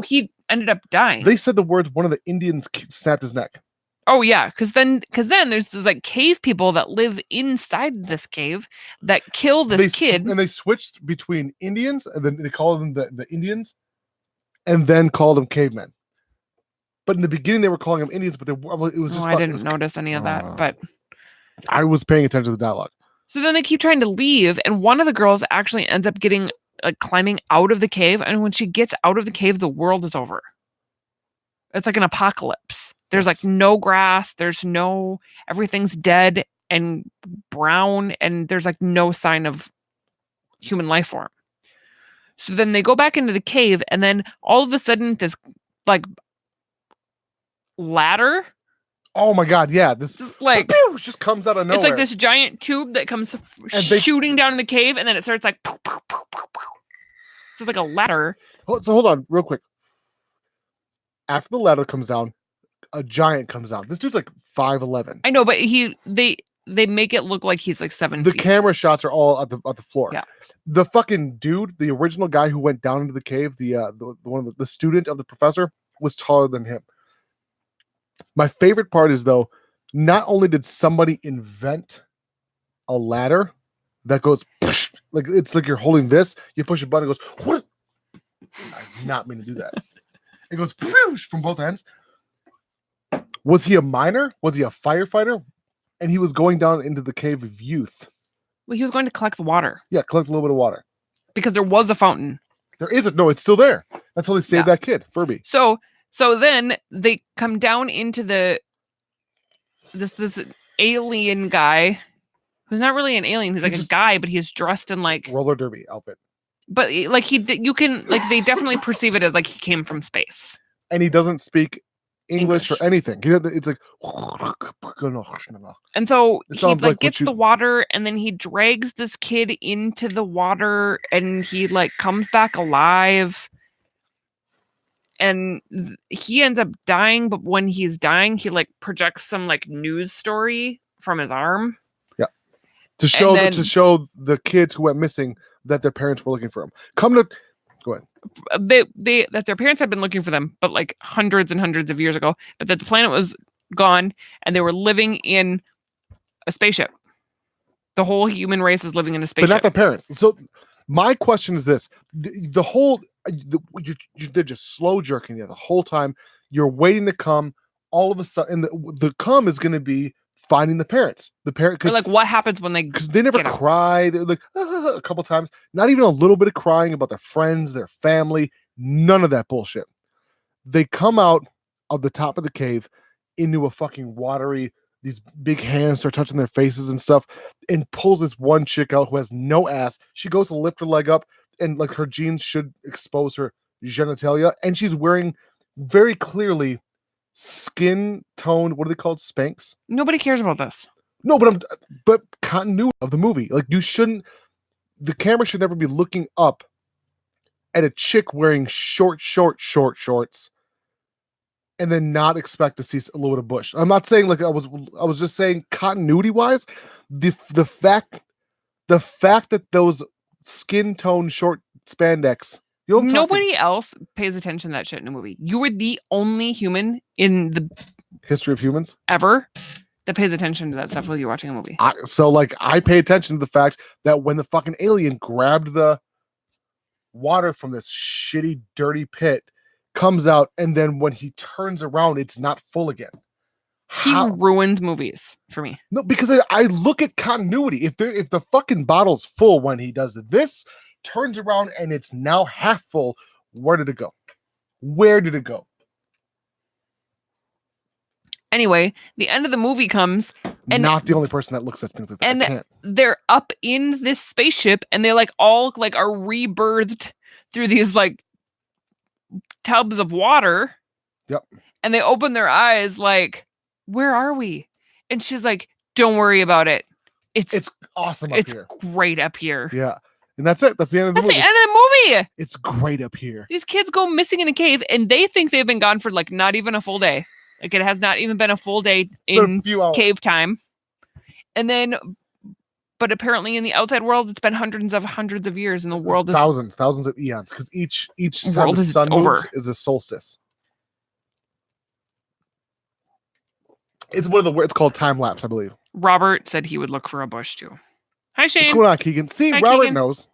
He ended up dying. They said the words. One of the Indians snapped his neck. Oh yeah, because then there's this like cave people that live inside this cave that kill this kid, and they switched between Indians, and then they called them the Indians, and then called them cavemen. But in the beginning, they were calling them Indians, but it was just. I didn't notice any of that, but I was paying attention to the dialogue. So then they keep trying to leave, and one of the girls actually ends up getting climbing out of the cave, and when she gets out of the cave, the world is over. It's like an apocalypse. There's like no grass. Everything's dead and brown, and there's like no sign of human life form. So then they go back into the cave, and then all of a sudden, this like ladder. Oh my god! Yeah, this like just comes out of nowhere. It's like this giant tube that comes shooting down in the cave, and then it starts like. Poof, poof, poof, poof, poof. So it's like a ladder. So hold on, real quick. After the ladder comes down, a giant comes out. This dude's like 5'11". I know, but they make it look like he's like 7 feet. The camera shots are all at the floor. Yeah. The fucking dude, the original guy who went down into the cave, the one of the student of the professor, was taller than him. My favorite part is though, not only did somebody invent a ladder that goes like it's like you're holding this, you push a button, it goes. What? I did not mean to do that. It goes from both ends. Was he a miner? Was he a firefighter? And he was going down into the cave of youth. Well, he was going to collect the water. Yeah, collect a little bit of water. Because there was a fountain. There isn't. No, it's still there. That's how they saved that kid, Furby. So So then they come down into this alien guy who's not really an alien. He's like a guy, but he's dressed in like roller derby outfit. But like you can like they definitely perceive it as like he came from space. And he doesn't speak English or anything. It's like, and so it he sounds like like gets the water, and then he drags this kid into the water, and he like comes back alive, and he ends up dying. But when he's dying, he like projects some like news story from his arm. Yeah, to show the kids who went missing that their parents were looking for him. Go ahead. They that their parents had been looking for them, but like hundreds and hundreds of years ago, but that the planet was gone and they were living in a spaceship. The whole human race is living in a spaceship. But not their parents. So my question is this. They're just slow jerking you the whole time. You're waiting to come. All of a sudden, the come is going to be finding the parents. The parent, because like what happens when because they never cry. They're like a couple times, not even a little bit of crying about their friends, their family. None of that bullshit. They come out of the top of the cave into a fucking watery. These big hands start touching their faces and stuff, and pulls this one chick out who has no ass. She goes to lift her leg up, and like her jeans should expose her genitalia, and she's wearing very clearly skin tone. What are they called? Spanx. Nobody cares about this. No, but continuity of the movie. Like the camera should never be looking up at a chick wearing short shorts, and then not expect to see a little bit of bush. I'm not saying like I was just saying continuity wise, the fact that those skin tone short spandex. Nobody else pays attention to that shit in a movie. You were the only human in the history of humans ever that pays attention to that stuff while you're watching a movie. So I pay attention to the fact that when the fucking alien grabbed the water from this shitty, dirty pit, comes out, and then when he turns around, it's not full again. He ruins movies for me. No, because I look at continuity. If the fucking bottle's full when he does this, turns around and it's now half full, where did it go? Where did it go? Anyway, the end of the movie comes, and not the only person that looks at things like that. And they're up in this spaceship, and they like all like are rebirthed through these like tubs of water. Yep. And they open their eyes like, where are we? And she's like, don't worry about it. It's awesome up here. It's great up here. Yeah. And that's it. That's the end of the movie. That's the end of the movie. It's great up here. These kids go missing in a cave, and they think they've been gone for like not even a full day. Like it has not even been a full day in cave time. And then, but apparently in the outside world, it's been hundreds of years, and the world is thousands of eons, because each time the sun moves is a solstice. It's it's called time lapse, I believe. Robert said he would look for a bush too. Hi, Shane. What's going on, Keegan? See, Hi, Robert Keegan. knows.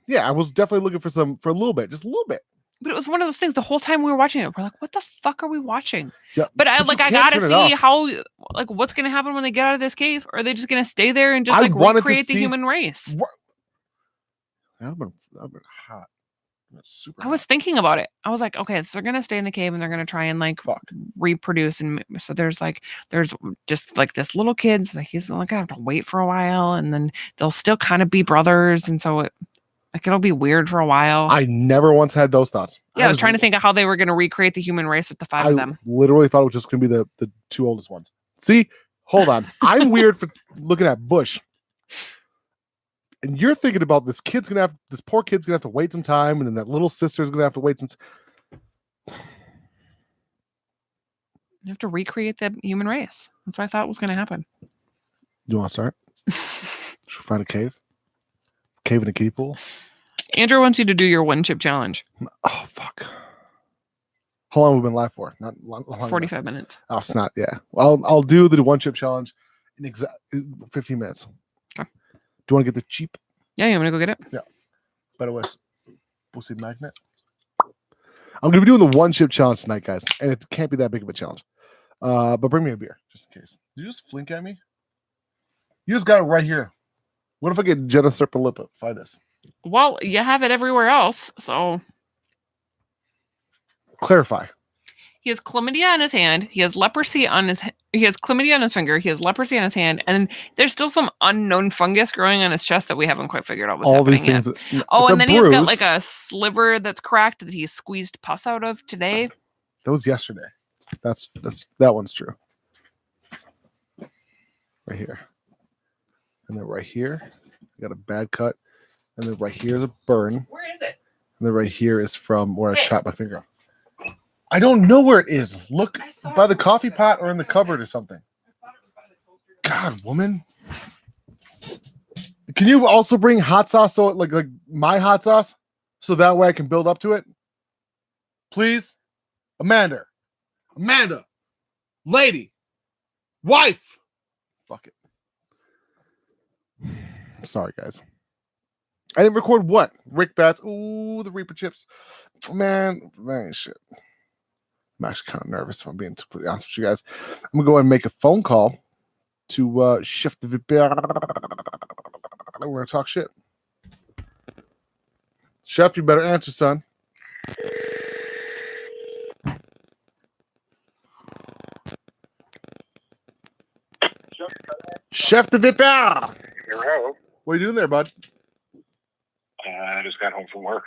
Yeah, I was definitely looking for a little bit, just a little bit. But it was one of those things. The whole time we were watching it, we're like, "What the fuck are we watching?" Yeah, but I gotta see how, like, what's gonna happen when they get out of this cave? Or are they just gonna stay there and just like recreate the human race? That would have been hot. I was thinking about it. I was like, okay, so they're gonna stay in the cave and they're gonna try and like reproduce, and so there's just like this little kid, so he's like gonna have to wait for a while, and then they'll still kind of be brothers, and so it'll be weird for a while. I never once had those thoughts. Yeah, I was trying to think of how they were gonna recreate the human race with the five of them. Literally thought it was just gonna be the two oldest ones. See, hold on, I'm weird for looking at bush. And you're thinking about this poor kid's gonna have to wait some time, and then that little sister's gonna have to wait some You have to recreate the human race. That's what I thought was gonna happen. You want to start? Should we find a cave? Cave in a kiddie pool? Andrew wants you to do your one chip challenge. Oh fuck. How long have we been live for? Not long. 45 minutes. Oh, it's not. Yeah. Well, I'll do the one chip challenge in 15 minutes. Okay. Do you want to get the cheap? Yeah, you want me to go get it? Yeah. Better with pussy magnet. I'm gonna be doing the one chip challenge tonight, guys, and it can't be that big of a challenge. But bring me a beer just in case. Did you just flink at me? You just got it right here. What if I get Jenna Serpalipa? Find us. Well, you have it everywhere else, so Clarify. He has chlamydia on his hand. He has leprosy on his. He has chlamydia on his finger. He has leprosy on his hand, and there's still some unknown fungus growing on his chest that we haven't quite figured out what's All happening these things. yet. Oh, and then he's got bruise. like a sliver that's cracked that he squeezed pus out of today. That was yesterday. That one's true. Right here, and then right here, I got a bad cut, and then right here is a burn. Where is it? And then right here is from where I chopped my finger off. I don't know where it is. Look by the coffee pot or in the cupboard or something. God, woman. Can you also bring hot sauce so like my hot sauce so that way I can build up to it? Please? Amanda. Lady. Wife. Fuck it. I'm sorry, guys. I didn't record what? Rick Bats. Ooh, the Reaper chips. Man, shit. I'm actually kind of nervous if I'm being completely honest with you guys. I'm going to go ahead and make a phone call to Chef the VapingWithThesis. We're going to talk shit. Chef, you better answer, son. Chef the VapingWithThesis. Hello. What are you doing there, bud? I just got home from work.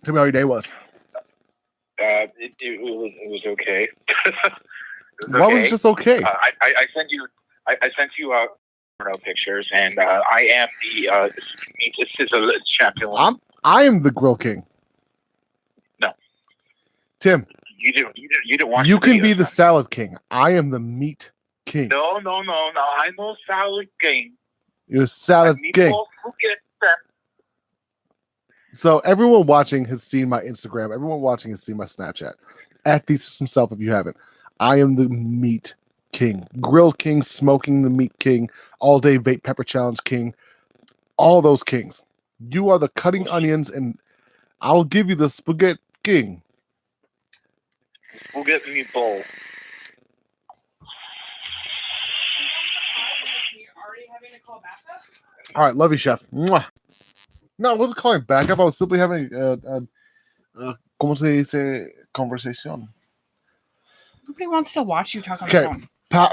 Tell me how your day was. It was okay. Why was it just okay? I sent you pictures, and I am the this is a champion. I am the grill king. No, Tim. You didn't watch. You can be the salad king. I am the meat king. No. I'm no salad king. You're a salad king. So everyone watching has seen my Instagram. Everyone watching has seen my Snapchat. At ThesisHimself, if you haven't. I am the meat king. Grill king, smoking the meat king, all day vape pepper challenge king. All those kings. You are the cutting onions, and I'll give you the spaghetti king. Spaghetti meatball. All right, love you, chef. Mwah. No, I wasn't calling backup. I was simply having ¿cómo se dice? Conversation. Nobody wants to watch you talk on the phone.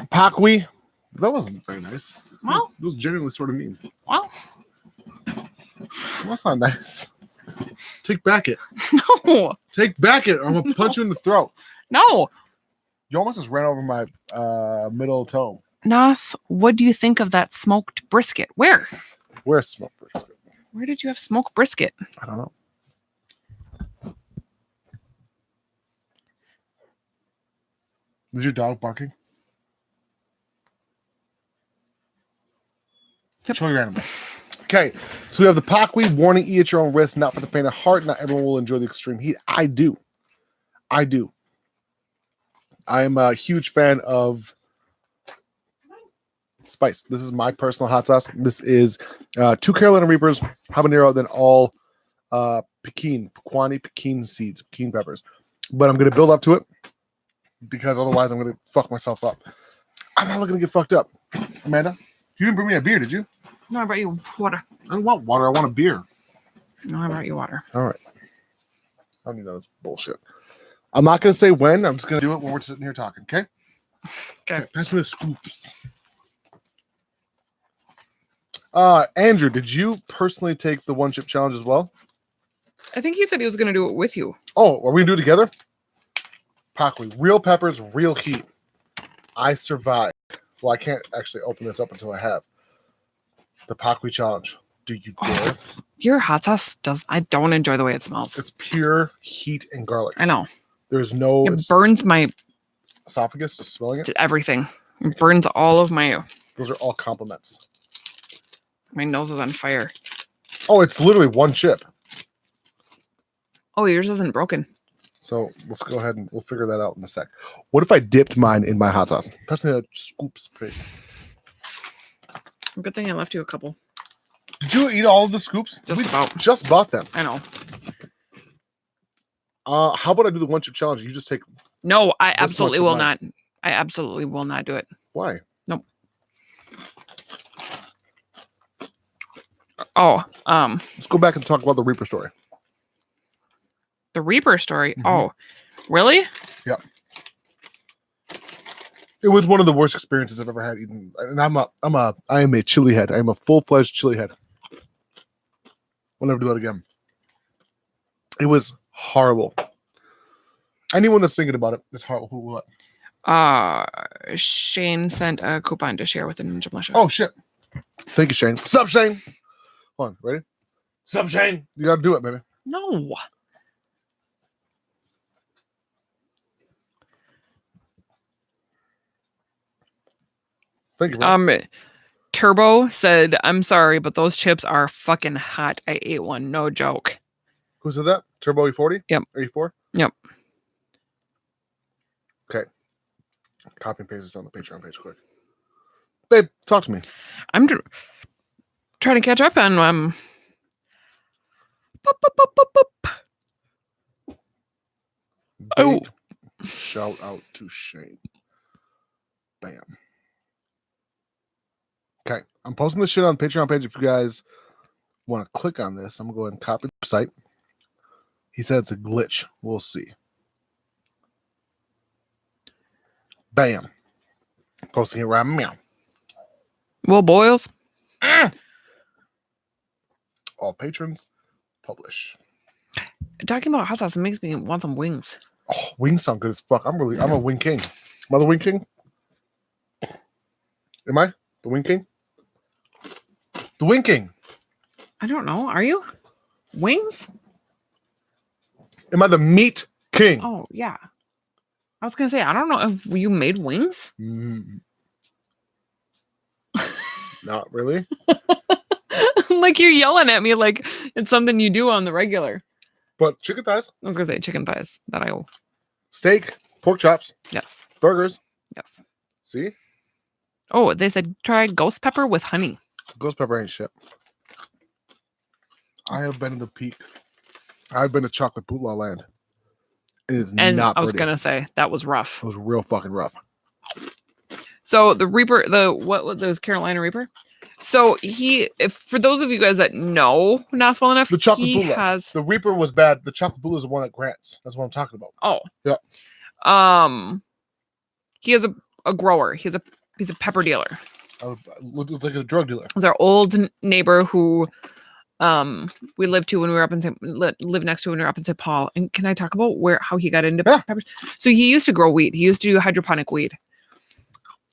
Pakwi. That wasn't very nice. Well, it was genuinely sort of mean. Well, that's not nice. Take back it. No. Take back it, or I'm gonna punch you in the throat. No. You almost just ran over my middle toe. Nas, what do you think of that smoked brisket? Where? Where's smoked brisket? Where did you have smoked brisket? I don't know. Is your dog barking? Yep. Show your animal. Okay, so we have the Pakwi warning: eat at your own risk, not for the faint of heart. Not everyone will enjoy the extreme heat. I do. I am a huge fan of spice. This is my personal hot sauce. This is 2 Carolina Reapers, habanero, then all Pekin seeds, Pekin peppers. But I'm going to build up to it because otherwise I'm going to fuck myself up. I'm not looking to get fucked up. Amanda, you didn't bring me a beer, did you? No, I brought you water. I don't want water. I want a beer. No, I brought you water. All right. I don't need that bullshit. I'm not going to say when. I'm just going to do it when we're sitting here talking, okay? Okay. Pass me the scoops. Andrew, did you personally take the 1 chip challenge as well? I think he said he was going to do it with you. Oh, are we going to do it together? Pakwi, real peppers, real heat. I survived. Well, I can't actually open this up until I have the Pakwi challenge. Do you dare? Your hot sauce does. I don't enjoy the way it smells. It's pure heat and garlic. I know. There's no. It burns my esophagus just smelling it. Everything. It burns all of my. Those are all compliments. My nose is on fire. Oh, it's literally 1 chip. Oh, yours isn't broken. So let's go ahead and we'll figure that out in a sec. What if I dipped mine in my hot sauce? Pass me the scoops, please. Good thing I left you a couple. Did you eat all of the scoops? Just bought them. I know. How about I do the 1 chip challenge? You just take. No, I absolutely will not. I absolutely will not do it. Why? Nope. Oh, let's go back and talk about the Reaper story. The Reaper story. Mhm. Oh, really? It was one of the worst experiences I've ever had eating. And I am a chili head. I am a full-fledged chili head. We'll never do that again. It was horrible. Anyone that's thinking about it, it's horrible. Who what? Shane sent a coupon to share with the Ninja Militia. Oh shit. Thank you, Shane. Sup, Shane? Hold on, ready? Sup, Shane? You gotta do it, baby. No. Thank you, bro. Turbo said, I'm sorry, but those chips are fucking hot. I ate one. No joke. Who said that? Turbo E40? Yep. Or E4? Yep. Okay. Copy and paste this on the Patreon page quick. Babe, talk to me. I'm trying to catch up on Oh. Big shout out to Shane. Bam. Okay. I'm posting this shit on the Patreon page if you guys want to click on this. I'm going to go ahead and copy the site. He said it's a glitch. We'll see. Bam. Posting it right now. Well, boils. All patrons publish. Talking about hot sauce makes me want some wings. Oh, wings sound good as fuck. I'm a wing king. Am I the wing king? Am I the wing king? The wing king. I don't know. Are you? Wings? Am I the meat king? Oh, yeah. I was going to say, I don't know if you made wings. Not really. Like you're yelling at me like it's something you do on the regular. But chicken thighs, I was going to say chicken thighs that I steak, pork chops, Yes. burgers. Yes. See? Oh, they said try ghost pepper with honey. Ghost pepper ain't shit. I have been to the peak. I've been to chocolate bootlaw land. It is And not I was pretty. going to say that was rough. It was real fucking rough. So the Reaper, what was Carolina Reaper? So for those of you guys that know Nas well enough, The chocolate he bootlaw. has. The Reaper was bad. The chocolate bootlaw is the one that grants. That's what I'm talking about. Oh. Yeah. He has a grower. He's a pepper dealer. Looks like a drug dealer. It's our old neighbor who we lived to when we were up in lived next to when we were up in St. Paul. And can I talk about how he got into peppers? So he used to grow wheat. He used to do hydroponic weed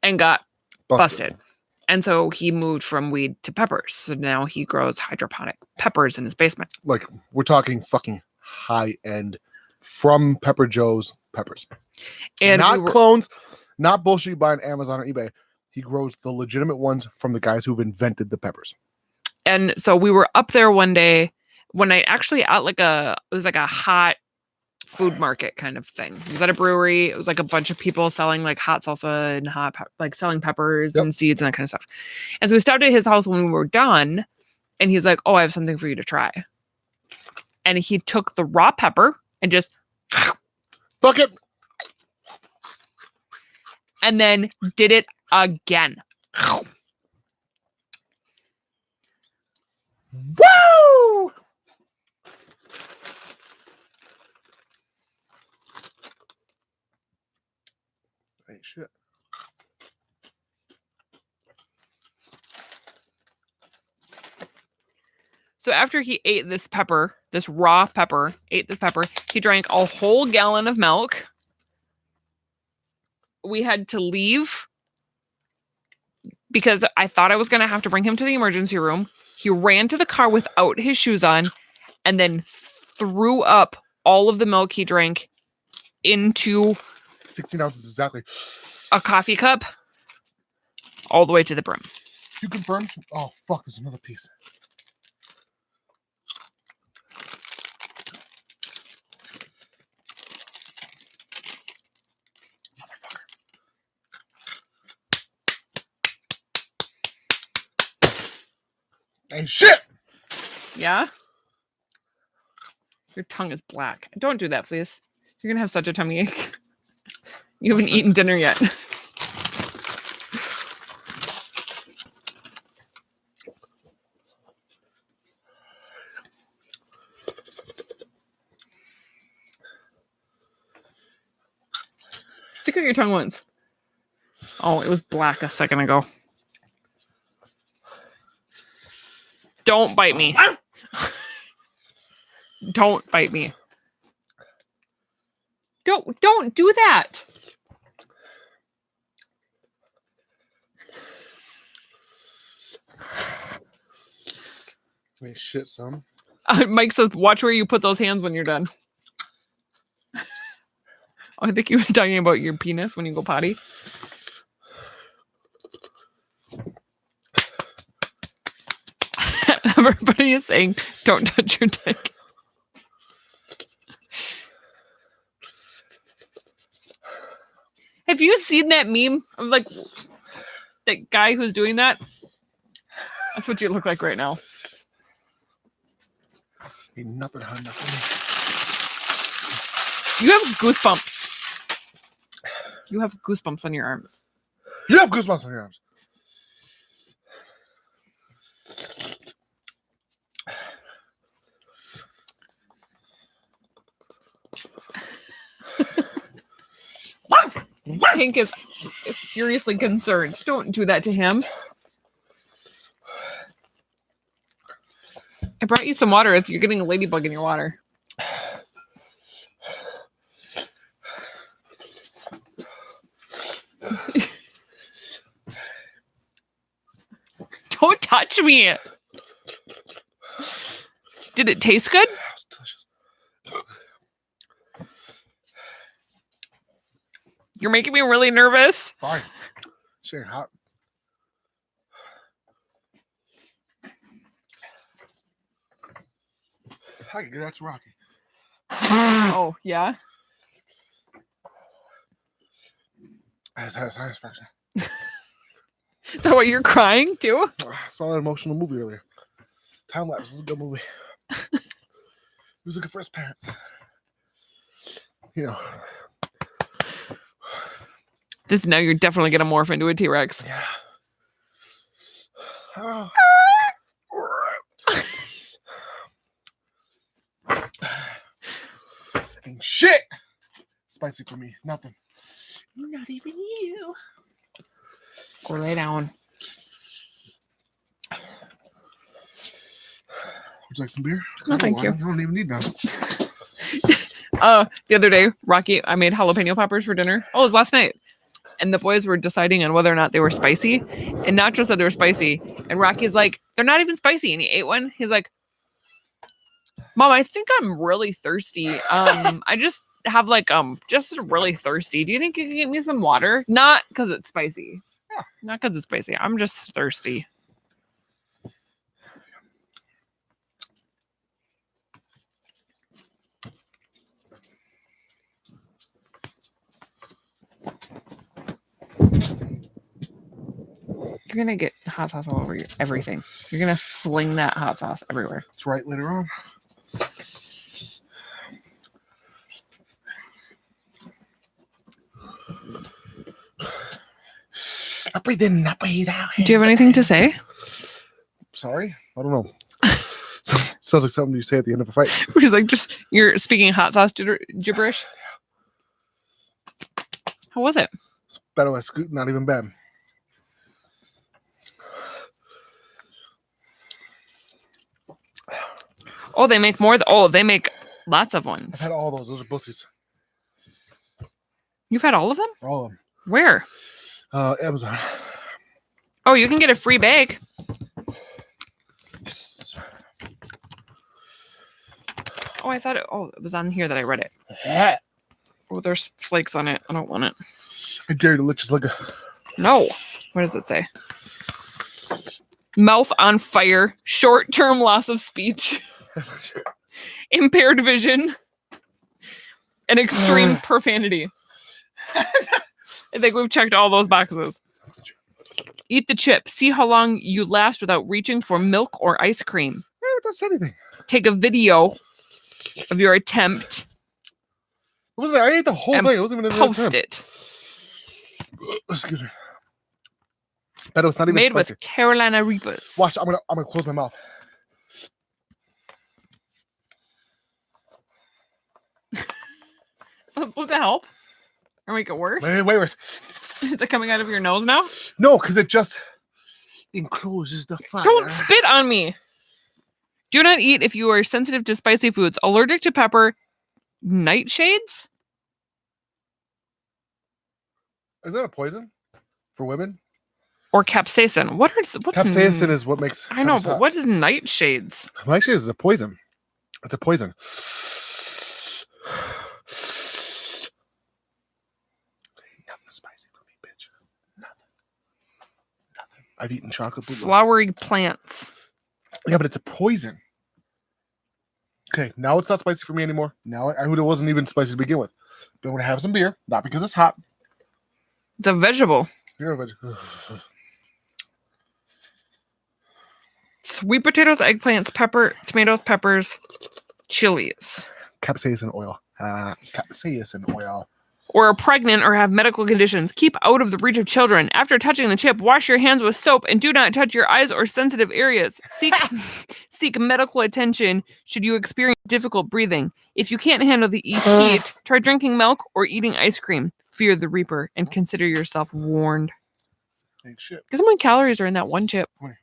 and got busted. And so he moved from weed to peppers. So now he grows hydroponic peppers in his basement. Like, we're talking fucking high end from Pepper Joe's peppers. And not clones, not bullshit you buy on Amazon or eBay. He grows the legitimate ones from the guys who've invented the peppers. And so we were up there one day when I actually at it was like a hot food market kind of thing. It was at a brewery. It was like a bunch of people selling like hot salsa and like selling peppers and seeds and that kind of stuff. And so we stopped at his house when we were done and he's like, oh, I have something for you to try. And he took the raw pepper and just fuck it. And then did it again. Woo! Ain't shit. So after he ate this pepper, this raw pepper, he drank a whole gallon of milk. We had to leave because I thought I was going to have to bring him to the emergency room. He ran to the car without his shoes on and then threw up all of the milk he drank into 16 ounces exactly. A coffee cup all the way to the brim. You confirmed? Oh, fuck, there's another piece. Ain't shit. Yeah? Your tongue is black. Don't do that, please. You're going to have such a tummy ache. You haven't eaten dinner yet. at your tongue once. Oh, it was black a second ago. Don't bite me. Don't bite me. Don't do that. Wait, shit, son. Mike says, watch where you put those hands when you're done. Oh, I think he was talking about your penis when you go potty. Everybody is saying, don't touch your dick. Have you seen that meme of like that guy who's doing that? That's what you look like right now. Ain't nothing, huh? Nothing. You have goosebumps. You have goosebumps on your arms. You have goosebumps on your arms. Pink is seriously concerned. Don't do that to him. I brought you some water. You're getting a ladybug in your water. Don't touch me. Did it taste good? That was delicious. You're making me really nervous. Fine. Shit ain't hot. I can get that's Rocky. Oh, yeah? That's satisfaction. Is that why you're crying too? I saw that emotional movie earlier. Time Lapse. It was a good movie. It was looking for his parents. You know. This now you're definitely gonna morph into a T-Rex. Yeah. Oh. And shit. Spicy for me. Nothing. Not even you. Go lay down. Would you like some beer? No, thank you. I don't even need none. The other day, Rocky, I made jalapeno poppers for dinner. Oh, it was last night. And the boys were deciding on whether or not they were spicy. And Nacho said they were spicy. And Rocky's like, they're not even spicy. And he ate one. He's like, Mom, I think I'm really thirsty. I just have like, just really thirsty. Do you think you can get me some water? Not because it's spicy. Yeah. Not because it's spicy. I'm just thirsty. You're gonna get hot sauce all over your everything. You're gonna fling that hot sauce everywhere. It's right later on. I breathe in, I breathe out. Do you have anything to say? Sorry? I don't know. Sounds like something you say at the end of a fight. He's like, just you're speaking hot sauce gibberish. How was it? It's better I scoot, not even bad. Oh, they make more. They make lots of ones. I've had all those. Those are pussies. You've had all of them? All of them. Where? Amazon. Oh, you can get a free bag. Yes. Oh, I thought it. Oh, it was on here that I read it. Oh, there's flakes on it. I don't want it. I dare you to just look. No. What does it say? Mouth on fire. Short-term loss of speech. Impaired vision. And extreme profanity. I think we've checked all those boxes. Eat the chip. See how long you last without reaching for milk or ice cream. It doesn't say anything. Take a video of your attempt. It wasn't, I ate the whole and thing. It wasn't even post it. Excuse me. But it was not even Made spicy. with Carolina Reapers. Watch, I'm gonna close my mouth. Is that supposed to help? Or make it worse? Way worse. Is it coming out of your nose now? No, because it just encloses the fire. Don't spit on me. Do not eat if you are sensitive to spicy foods, allergic to pepper, nightshades. Is that a poison for women? Or capsaicin. What's Capsaicin is what makes. I know, peppers but hot. what is nightshades? Nightshades is a poison. It's a poison. Nothing spicy for me, bitch. Nothing. I've eaten chocolate. Blueberries. Flowery plants. Yeah, but it's a poison. Okay, now it's not spicy for me anymore. Now it wasn't even spicy to begin with. But I'm gonna have some beer, not because it's hot. It's a vegetable. You're a veg. Sweet potatoes, eggplants, tomatoes, peppers, chilies. Capsaicin oil. Capsaicin oil. Or are pregnant or have medical conditions, keep out of the reach of children. After touching the chip, wash your hands with soap and do not touch your eyes or sensitive areas. Seek medical attention should you experience difficult breathing. If you can't handle the heat, try drinking milk or eating ice cream. Fear the Reaper and consider yourself warned. Ain't shit. Guess how many calories are in that one chip? 20.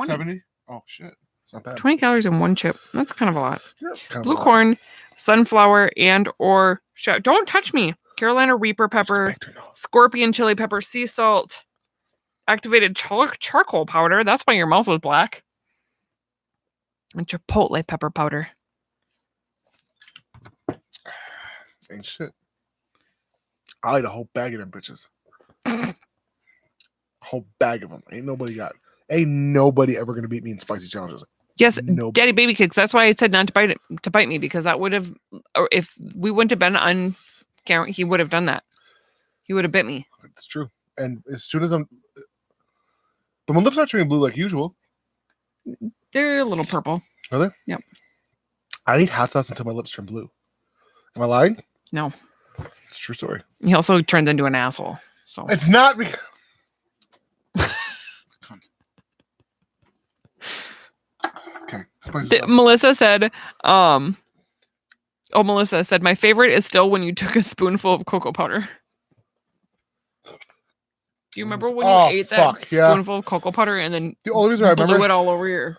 70? Oh, shit. It's not bad. 20 calories in one chip. That's kind of a lot. Yeah, kind of Blue a lot. corn, sunflower, and or don't touch me. Carolina Reaper pepper, Respect her, no. scorpion chili pepper, sea salt, activated charcoal powder. That's why your mouth was black. And chipotle pepper powder. Ain't shit. I ate a whole bag of them bitches. A whole bag of them. Ain't nobody ever gonna beat me in spicy challenges. Yes, Nobody. Daddy Baby Cakes. That's why I said not to bite me, because that would have, or if we wouldn't have been on camera, he would have done that. He would have bit me. It's true. And as soon as but my lips aren't turning blue like usual. They're a little purple. Are they? Yep. I eat hot sauce until my lips turn blue. Am I lying? No. It's a true story. He also turned into an asshole. So It's not because. Okay. Spicy stuff. Melissa said, Melissa said, my favorite is still when you took a spoonful of cocoa powder. Do you remember when you ate that spoonful of cocoa powder and then The only reason I blew remember it all over your...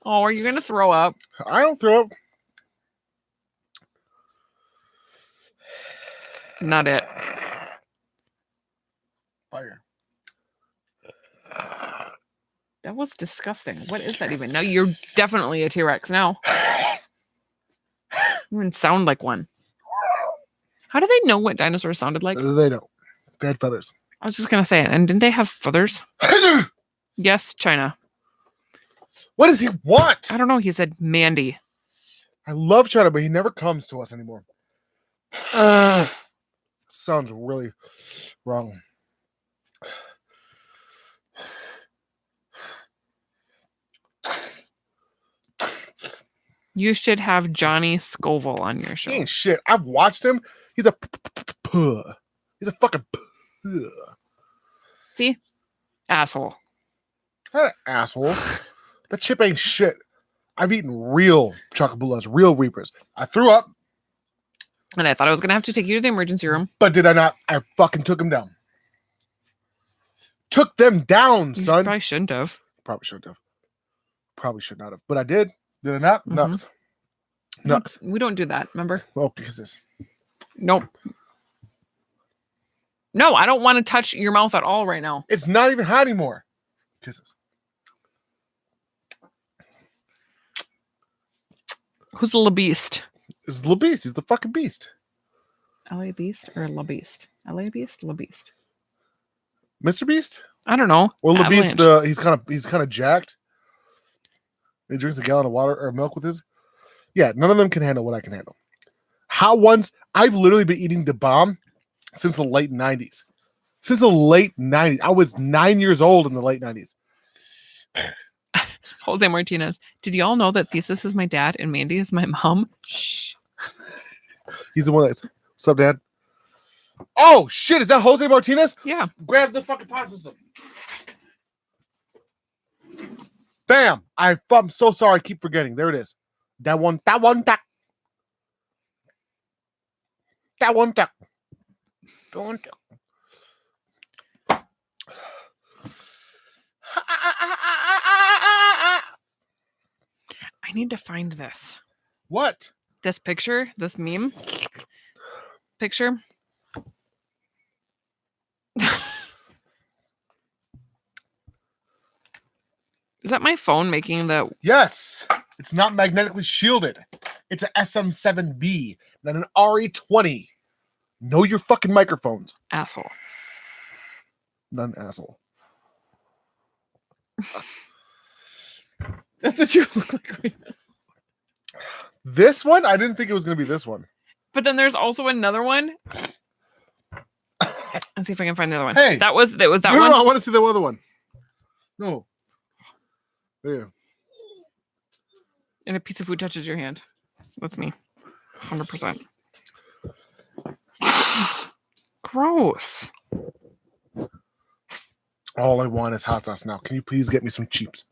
Oh, are you going to throw up? I don't throw up. Not it. Fire. That was disgusting. What is that even? Now you're definitely a T-Rex now. You even sound like one. How do they know what dinosaurs sounded like? They don't. They had feathers. I was just going to say it. And didn't they have feathers? Yes, China. What does he want? I don't know. He said Mandy. I love China, but he never comes to us anymore. Sounds really wrong. You should have Johnny Scoville on your He show. ain't shit. I've watched him. He's a he's a fucking See? Asshole. not an asshole. That chip ain't shit. I've eaten real chocolate boulas, real Reapers. I threw up, And I thought I was going to have to take you to the emergency room. but did I not? I fucking took him down. Took them down, You son. probably shouldn't have. Probably should have. Probably should not have. But I did. Did I not? Mhm. Nuts. Nuts. We don't do that, remember? Well, because this. Nope. No, I don't want to touch your mouth at all right now. It's not even hot anymore. Kisses. Who's the beast? It's the beast. He's the fucking beast. LA Beast or La Beast? LA Beast, La Beast. Mr. Beast? I don't know. Or the Beast, Avalanche. he's kind of jacked. He drinks a gallon of water or milk with his. Yeah, none of them can handle what I can handle. I've literally been eating the bomb since the late 90s. Since the late 90s. I was 9 years old in the late 90s. Jose Martinez. Did y'all know that Thesis is my dad and Mandy is my mom? Shh. He's the one that's. What's up, Dad? Oh, shit. Is that Jose Martinez? Yeah. Grab the fucking pot system. Bam. I'm so sorry. I keep forgetting. There it is. That one. that one. Don't. I need to find this. What? This picture, this meme picture. Is that my phone making the... Yes. It's not magnetically shielded. It's an SM7B, not an RE20. Know your fucking microphones. asshole? Not an asshole. That's what you look like right now. This one? I didn't think it was going to be this one. But then there's also another one. Let's see if I can find the other one. Hey. That was that one. No, I want to see the other one. No. There. And a piece of food touches your hand. That's me. 100%. Gross. All I want is hot sauce now. Can you please get me some Cheeps?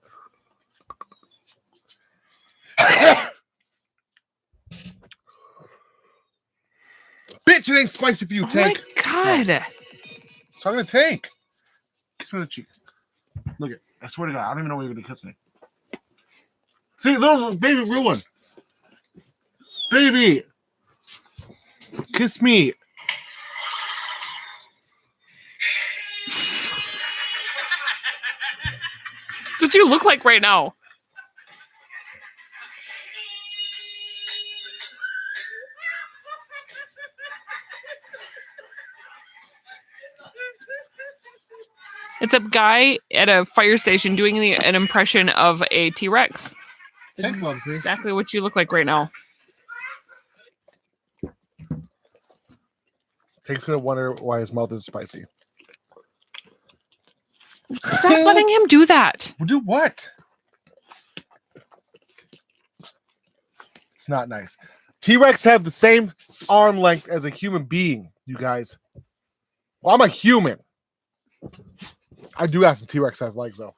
Bitch, it ain't spicy for you, Tank. Oh my God. So I'm gonna Tank. Kiss me on the cheek. Look it. I swear to God, I don't even know where you're gonna kiss me. See, little baby, real one. Baby, kiss me. That's what you look like right now. It's a guy at a fire station doing an impression of a T-Rex. Tank loves me. Exactly what you look like right now. Tank's gonna wonder why his mouth is spicy. Stop letting him do that. Well, do what? It's not nice. T-Rex have the same arm length as a human being, you guys. Well, I'm a human. I do have some T-Rex size legs, though.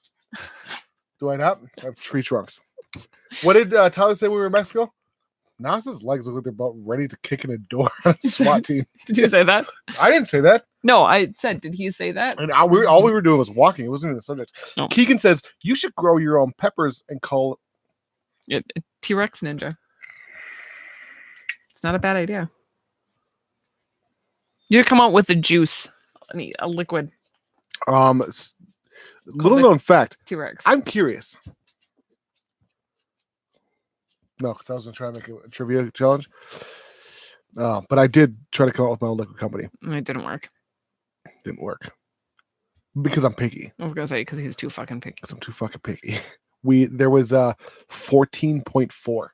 Do I not? That's tree trunks. What did Tyler say when we were in Mexico? Nas's legs look like they're about ready to kick in a door on a SWAT team. Did you say that? I didn't say that. No, I said, did he say that? And all we were doing was walking. It wasn't even the subject. No. Keegan says, you should grow your own peppers and call T-Rex Ninja. It's not a bad idea. You come out with a juice, a liquid. Little known fact. T-Rex. I'm curious. No, because I was going to try to make a trivia challenge. But I did try to come up with my own liquid company. It didn't work. Didn't work. Because I'm picky. I was going to say, because he's too fucking picky. Because I'm too fucking picky. There was 14.4.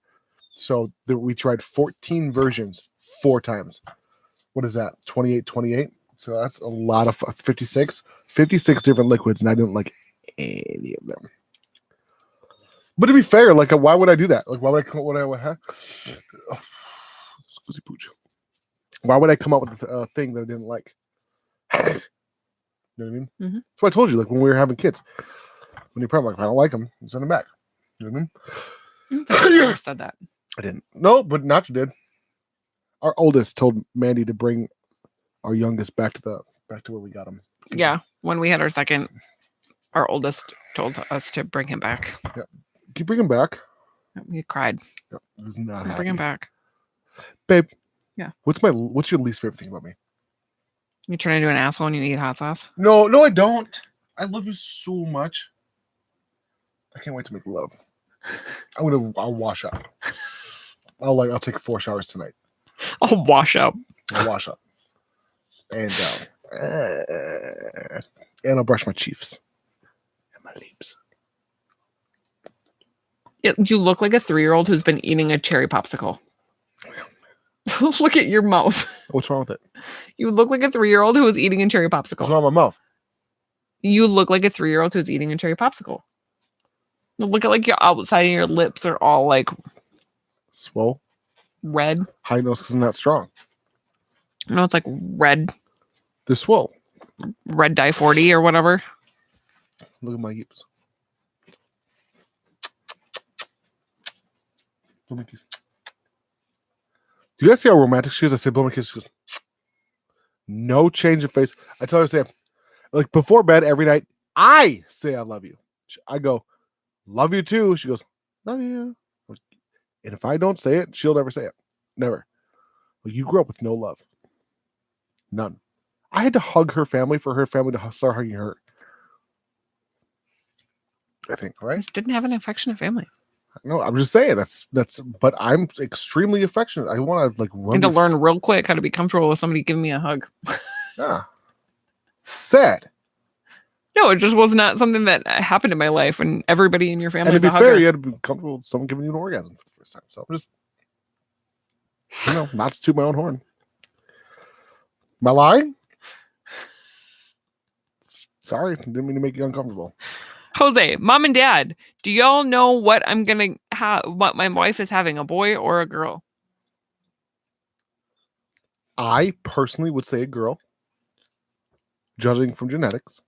So we tried 14 versions 4 times. What is that? 28. So that's a lot of 56 different liquids, and I didn't like any of them. But to be fair, like, why would I do that? Like, why would I come up excuse pooch. Why would I come up with a thing that I didn't like? You know what I mean? Mm-hmm. That's what I told you, like, when we were having kids. When you're probably like, I don't like them, send them back. You know what I mean? You never said that. I didn't. No, but Nacho did. Our oldest told Mandy to bring our youngest back to where we got him. Yeah. When we had our second, our oldest told us to bring him back. Yeah. Can you bring him back? He cried. Yeah, he was not happy. Bring him back. Babe. Yeah. What's your least favorite thing about me? You turn into an asshole and you eat hot sauce? No, I don't. I love you so much. I can't wait to make love. I'll wash up. I'll take 4 showers tonight. I'll wash up. I'll wash up. And I'll brush my cheeks and my lips. You look like a 3-year-old who's been eating a cherry popsicle. Look at your mouth. What's wrong with it? You look like a 3-year-old who was eating a cherry popsicle. What's wrong with my mouth? You look like a 3-year-old who's eating a cherry popsicle. Look at like your outside of your lips are all like swole, red. High nose because I'm not strong. No, it's like red. They're swole. Red dye 40 or whatever. Look at my yips. Blow my kiss. Do you guys see how romantic she is? I said blow my kiss. She goes, No change of face. I tell her, say, like before bed every night, I say I love you. I go, love you too. She goes, love you. And if I don't say it, she'll never say it. Never. Well, you grew up with no love. None. I had to hug her family for her family to start hugging her. I think, right? Didn't have an affectionate family. No, I'm just saying that's. But I'm extremely affectionate. I want to like run. And to learn real quick how to be comfortable with somebody giving me a hug. Yeah. Sad. No, it just was not something that happened in my life, and everybody in your family. And to is be a fair, hugger. you had to be comfortable with someone giving you an orgasm for the first time. So I'm just, not to toot my own horn. Am I lying? Sorry, didn't mean to make you uncomfortable. Jose, mom and dad, do y'all know what I'm gonna have? What my wife is having, a boy or a girl? I personally would say a girl, judging from genetics.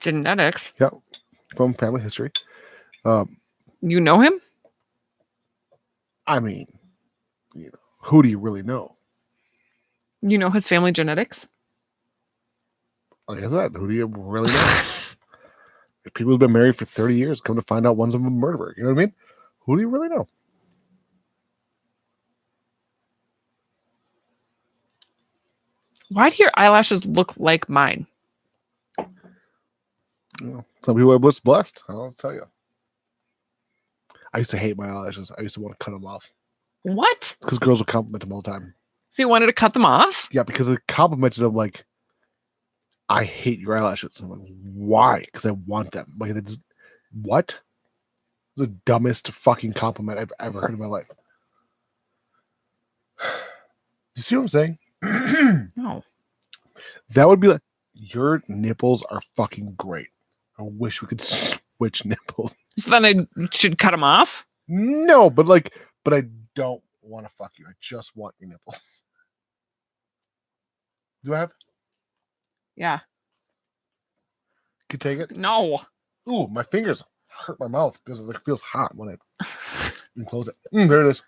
Genetics. Yep, from family history. You know him? I mean, who do you really know? You know his family genetics? Like I said, who do you really know? If people have been married for 30 years, come to find out one's a murderer. You know what I mean? Who do you really know? Why do your eyelashes look like mine? Some people are blessed. I'll tell you. I used to hate my eyelashes. I used to want to cut them off. What? Because girls would compliment them all the time. So you wanted to cut them off? Yeah, because it complimented them like, I hate your eyelashes. I'm like, why? Because I want them. Like, it's what? It's the dumbest fucking compliment I've ever heard in my life. You see what I'm saying? No. That would be like, your nipples are fucking great. I wish we could switch nipples. So then I should cut them off? No, but I don't want to fuck you. I just want your nipples. Do I have? Yeah. Can you take it? No. Ooh, my fingers hurt my mouth because it feels hot when I close it. There it is.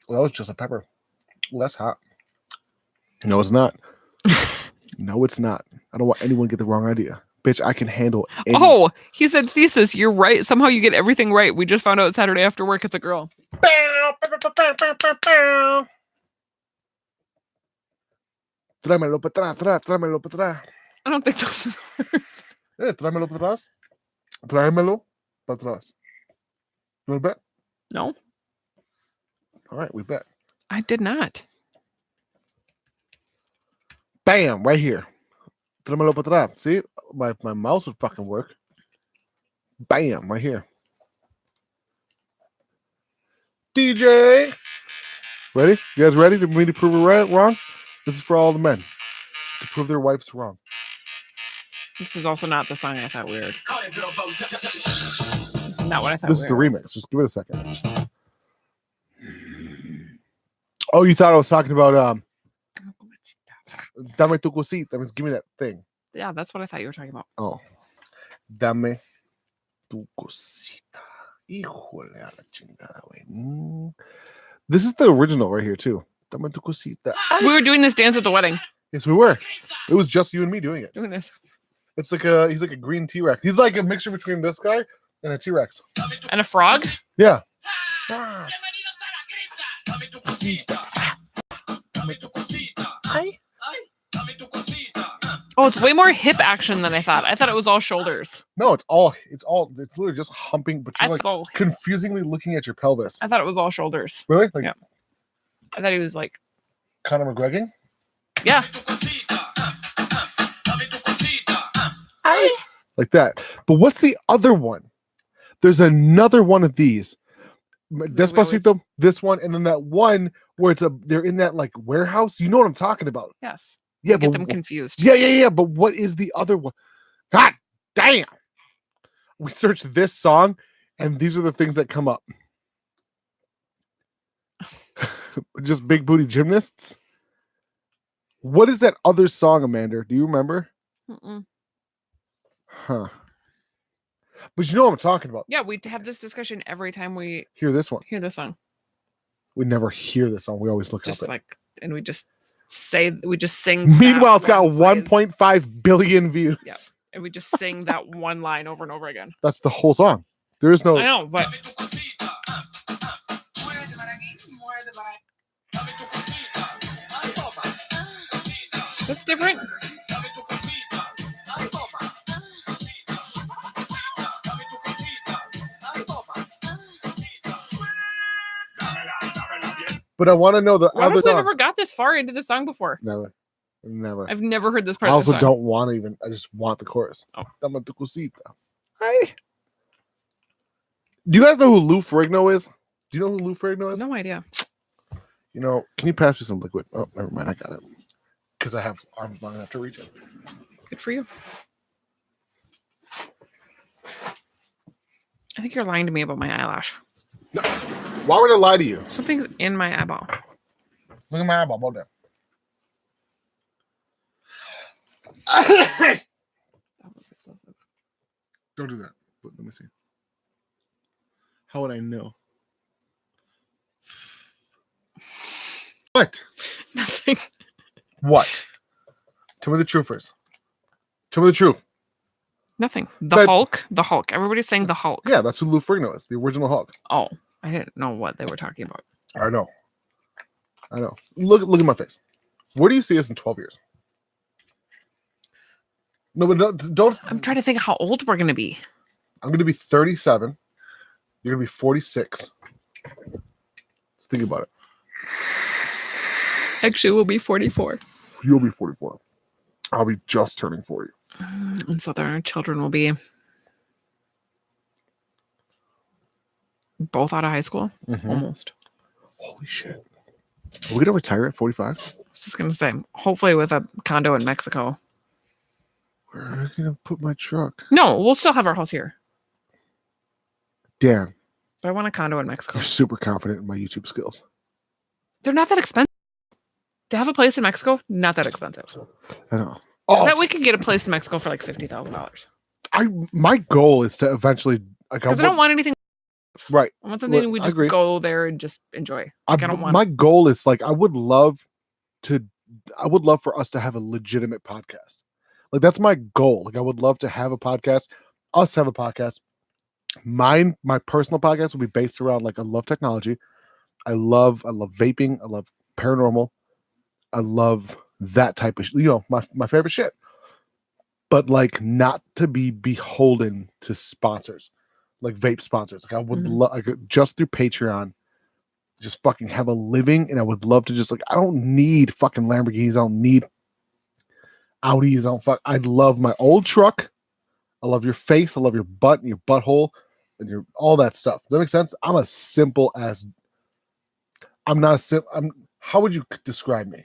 Well, that was just a pepper. Well, that's hot. No, it's not. No, it's not. I don't want anyone to get the wrong idea. Bitch, I can handle any. Oh, he said, Thesis, you're right. Somehow you get everything right. We just found out Saturday after work it's a girl. Tráemelo para atrás, tráemelo para atrás. I don't think those are the words. Tráemelo para atrás. Tráemelo para atrás. You want to bet? No, All right, we bet. I did not. Bam, right here. Tráemelo para atrás. See, my mouse would fucking work. Bam, right here. DJ. Ready? You guys ready to me to prove it right, wrong? This is for all the men. To prove their wife's wrong. This is also not the song I thought we were. This is not what I thought This we is the were. remix. Just give it a second. Oh, you thought I was talking about Dame tu cosita. That means give me that thing. Yeah, that's what I thought you were talking about. Oh. Dame tu cosita. Híjole a la chingada, güey. This is the original right here, too. Dame tu cosita. We were doing this dance at the wedding. Yes, we were. It was just you and me doing it. Doing this. He's like a green T-Rex. He's like a mixture between this guy and a T-Rex. And a frog? Yeah. Oh, it's way more hip action than I thought. I thought it was all shoulders. No, it's literally just humping, but you're confusingly looking at your pelvis. I thought it was all shoulders. Really? Like, yeah. I thought he was like Conor McGregor? Yeah. Like that. But what's the other one? There's another one of these. Despacito, this one, and then that one where they're in that like warehouse. You know what I'm talking about? Yes. Yeah, get them confused. Yeah. But what is the other one? God damn! We searched this song, and these are the things that come up. Just big booty gymnasts. What is that other song, Amanda? Do you remember? Mm-mm. Huh. But you know what I'm talking about. Yeah, we have this discussion every time we hear this one. Hear this song. We never hear this song. We always look just up like, and we just. sing. Meanwhile, it's that got one phrase. 1.5 billion views. Yep. And we just sing that one line over and over again. That's the whole song. There is no. I know, but that's different. But I want to know the Why other have we song. ever got this far into the song before? Never. I've never heard this part I of the also song. don't want to even. I just want the chorus. Oh. Dame tu cosita. Hi. Do you guys know who Lou Ferrigno is? Do you know who Lou Ferrigno is? No idea. You know, can you pass me some liquid? Oh, never mind. I got it. Because I have arms long enough to reach it. Good for you. I think you're lying to me about my eyelash. No. Why would I lie to you? Something's in my eyeball. Look at my eyeball. Hold down. That was excessive. Don't do that. But let me see. How would I know? What? Nothing. What? Tell me the truth first. Tell me the truth. Nothing. The But- Hulk. The Hulk. Everybody's saying the Hulk. Yeah, that's who Lou Ferrigno is. The original Hulk. Oh, I didn't know what they were talking about. I know. Look at my face. Where do you see us in 12 years? No, but don't. I'm trying to think how old we're going to be. I'm going to be 37. You're going to be 46. Just think about it. Actually, we'll be 44. You'll be 44. I'll be just turning 40. And so then our children will be both out of high school. Mhm. Almost. Holy shit. Are we going to retire at 45? I was just going to say, hopefully with a condo in Mexico. Where am I going to put my truck? No, we'll still have our house here. Damn. But I want a condo in Mexico. You're super confident in my YouTube skills. They're not that expensive. To have a place in Mexico, not that expensive. I know. I bet we could get a place in Mexico for like $50,000. My goal is to eventually. Because I don't want anything. Right. I want something Look, we I just agree. go there and just enjoy. Like, I don't want. My goal is like I would love for us to have a legitimate podcast. Like that's my goal. Like I would love to have a podcast. Us have a podcast. My personal podcast will be based around like I love technology. I love vaping. I love paranormal. I love that type of my favorite shit. But like not to be beholden to sponsors, like vape sponsors. Like I would love just through Patreon, just fucking have a living, and I would love to just like I don't need fucking Lamborghinis. I don't need Audis. I love my old truck. I love your face. I love your butt and your butthole and your all that stuff. Does that make sense? I'm a simple as. I'm not a simple. How would you describe me?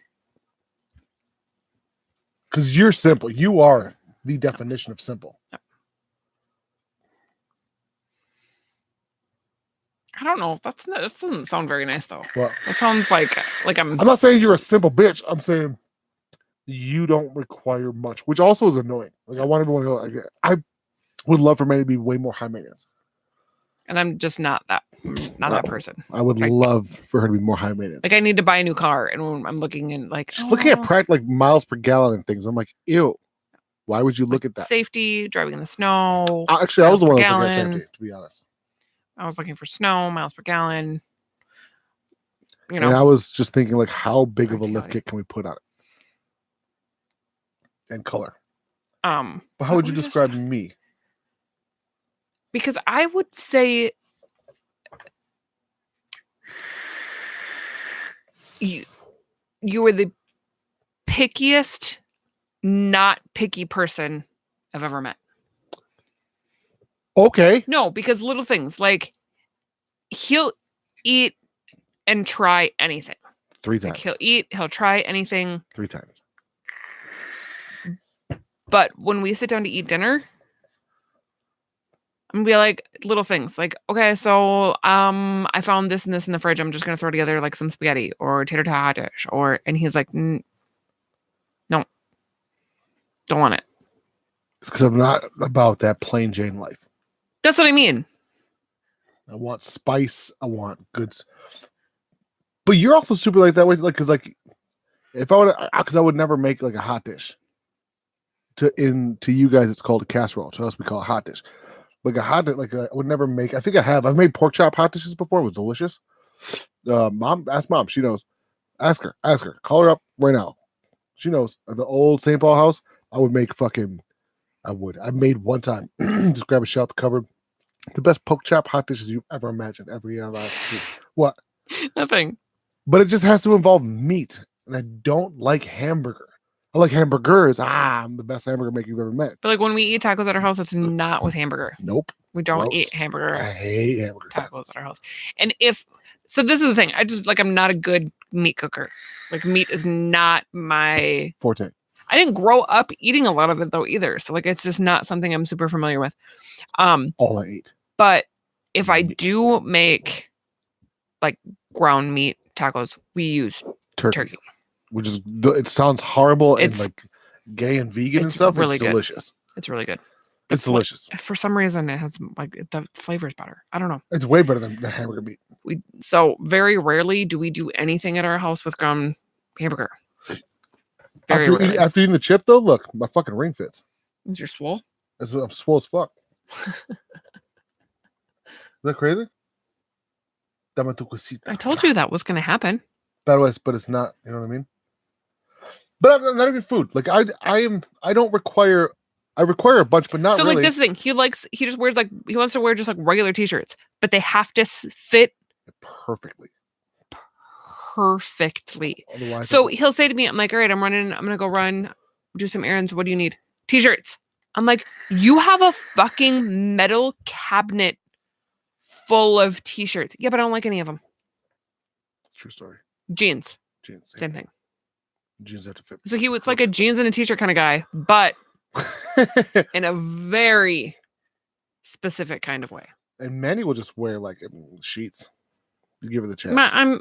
Because you're simple. You are the definition of simple. I don't know. That doesn't sound very nice though. Well, That sounds like I'm. I'm not saying you're a simple bitch. I'm saying you don't require much, which also is annoying. Like I want everyone to go. Like, I would love for me to be way more high maintenance. And I'm just not that person. I would Like- love for her to be more high maintenance. Like I need to buy a new car, and when I'm looking in like Just looking at like miles per gallon and things, I'm like, ew. Why would you look at that? safety, driving in the snow. Actually, I was the one miles per that was looking at gallon. safety, to be honest. I was looking for snow, miles per gallon. You And I know, was just thinking, like, how big of a lift Practicality. kit can we put on it? And color. But how what would you was I describe saying? me? Because I would say you were the pickiest, not picky person I've ever met. Okay. No, because little things like he'll eat and try anything. 3 Like times. he'll eat, he'll try anything. 3 times. But when we sit down to eat dinner, I'm gonna be like little things like, okay, so I found this and this in the fridge. I'm just gonna throw together like some spaghetti or tater tot dish, and he's like, no, don't want it. It's because I'm not about that plain Jane life. That's what I mean. I want spice. I want goods. But you're also super like that way, like because like If I would, because I would never make like a hot dish. To you guys, it's called a casserole. To us, we call it hot dish. Like a hot dish, I would never make. I think I have. I've made pork chop hot dishes before. It was delicious. Mom, ask mom. She knows. Ask her. Call her up right now. She knows. At the old St. Paul house, I would make fucking. I made one time. Just grab a shell out the cupboard. The best pork chop hot dishes you've ever imagined. What? Nothing. But it just has to involve meat, and I don't like hamburger. I like hamburgers. I'm the best hamburger maker you've ever met. But like when we eat tacos at our house, it's not with hamburger. Nope. We don't Gross. eat hamburger. I hate hamburger tacos at our house. And so this is the thing. I'm not a good meat cooker. Like meat is not my forte. I didn't grow up eating a lot of it though either. So like it's just not something I'm super familiar with. All I ate. But if I do make like ground meat tacos, we use turkey. Which is, it sounds horrible and like gay and vegan and stuff. Really it's good. Delicious. It's really good. It's delicious. For some reason, it has like the flavor's better. I don't know. It's way better than the hamburger meat. So very rarely do we do anything at our house with ground hamburger. After eating the chip, though, look, my fucking ring fits. Is your swole? I'm swole as fuck. Is that crazy? I told you that was going to happen. But it's not. You know what I mean? But I'm not even food. Like I don't require. I require a bunch, but not so really. Like this thing, he just wears he wants to wear just like regular t-shirts, but they have to fit perfectly. Otherwise, so he'll say to me, I'm like, all right, I'm going to go run, do some errands. What do you need? T-shirts. I'm like, you have a fucking metal cabinet full of t-shirts. Yeah, but I don't like any of them. True story. Jeans. Same thing. Jeans have to fit. So he was like a jeans and a t-shirt kind of guy, but in a very specific kind of way. And Manny will just wear like sheets. You give it the chance.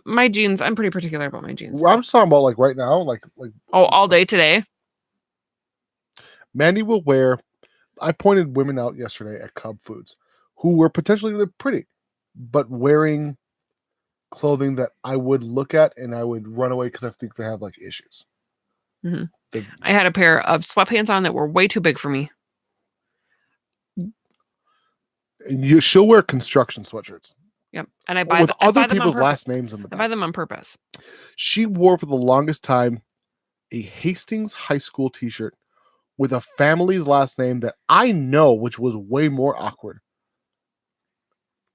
My jeans. I'm pretty particular about my jeans. Well, I'm just talking about like right now, like all day today. Manny will wear. I pointed women out yesterday at Cub Foods who were potentially pretty, but wearing clothing that I would look at and I would run away because I think they have like issues. Mm-hmm. I had a pair of sweatpants on that were way too big for me. She'll wear construction sweatshirts. Yep, and I buy with other people's last names on the back. I buy them on purpose. She wore for the longest time a Hastings High School T-shirt with a family's last name that I know, which was way more awkward,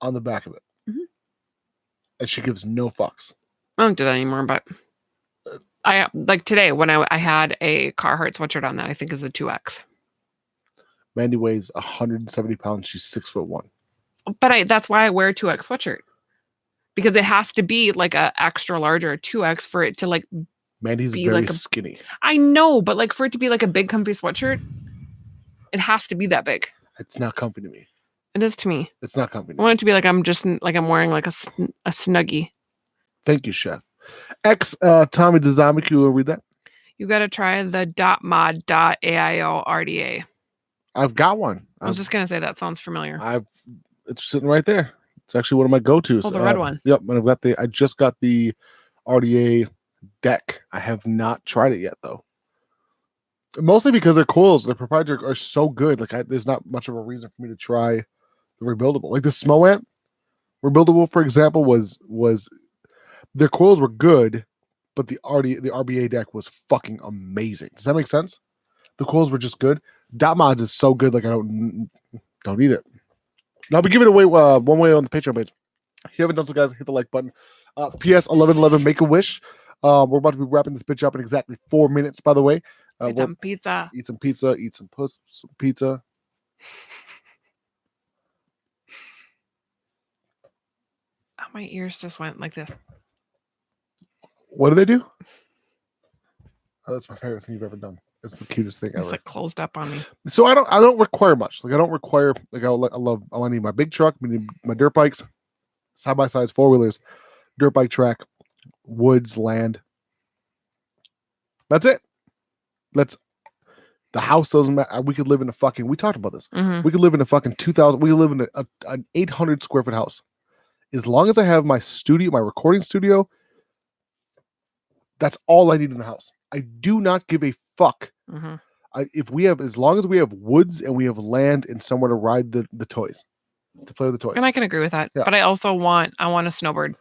on the back of it. Mm-hmm. And she gives no fucks. I don't do that anymore, but I like today when I had a Carhartt sweatshirt on that I think is a 2X. Mandy weighs 170 pounds. She's 6'1". But that's why I wear a 2X sweatshirt, because it has to be like a extra large or a 2X for it to like. Mandy's very skinny. I know, but like for it to be like a big comfy sweatshirt, it has to be that big. It's not comfy to me. It is to me. It's not comfy. I want it to be like I'm wearing like a snuggie. Thank you, Chef. Tommy the Zombie, can you read that? You got to try the .mod.aio.rda. I've got one. I was just gonna say that sounds familiar. It's sitting right there. It's actually one of my go-tos. Oh, the red one. Yep, and I just got the RDA deck. I have not tried it yet though. Mostly because their coils, their proprietary, are so good. Like there's not much of a reason for me to try the rebuildable. Like the Smo-Amp rebuildable, for example, was their coils were good, but the RBA deck was fucking amazing. Does that make sense? The coils were just good. .mods is so good, like I don't need it. Now I'll be giving it away one way on the Patreon page. If you haven't done so, guys, hit the like button. PS 1111, make a wish. We're about to be wrapping this bitch up in exactly 4 minutes, by the way. Eat some pizza. Eat some pizza. Eat some pizza. Oh, my ears just went like this. What do they do? Oh, that's my favorite thing you've ever done. It's the cutest thing ever. It's like closed up on me. So I don't require much. Like I don't require I need my big truck, I need my dirt bikes, side by sides, 4-wheelers, dirt bike track, woods, land. That's it. The house doesn't matter. We could live in we talked about this. Mm-hmm. We could live in a fucking 2,000. We could live in an 800 square foot house. As long as I have my studio, my recording studio, That's all I need in the house. I do not give a fuck. Mhm. As long as we have woods and we have land and somewhere to ride the toys, to play with the toys. And I can agree with that. Yeah. But I want a snowbird.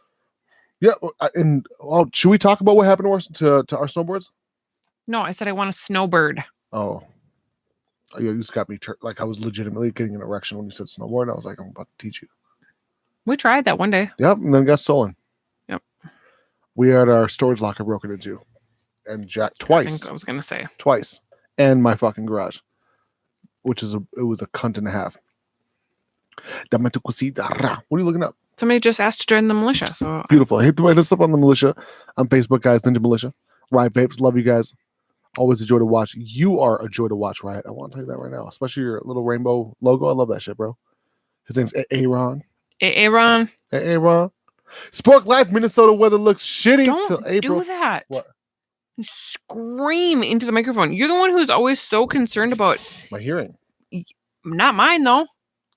Yeah, and should we talk about what happened to our snowboards? No, I said I want a snowbird. Oh, you just got me like I was legitimately getting an erection when you said snowboard. I was like, I'm about to teach you. We tried that one day. Yep, and then got stolen. Yep. We had our storage locker broken into, and Jack I think I was gonna say twice, and my fucking garage, it was a cunt and a half. What are you looking up? somebody just asked to join the militia. So Beautiful. Hit us up on the militia on Facebook, guys. NinjaMilitia. Riot Vapes. Love you guys. Always a joy to watch. You are a joy to watch, Riot. I want to tell you that right now. Especially your little rainbow logo. I love that shit, bro. His name's Aaron. Aaron. Aaron. Spork Life, Minnesota weather looks shitty till Don't April. do that. What? You scream into the microphone. You're the one who's always so concerned about My hearing. not mine though.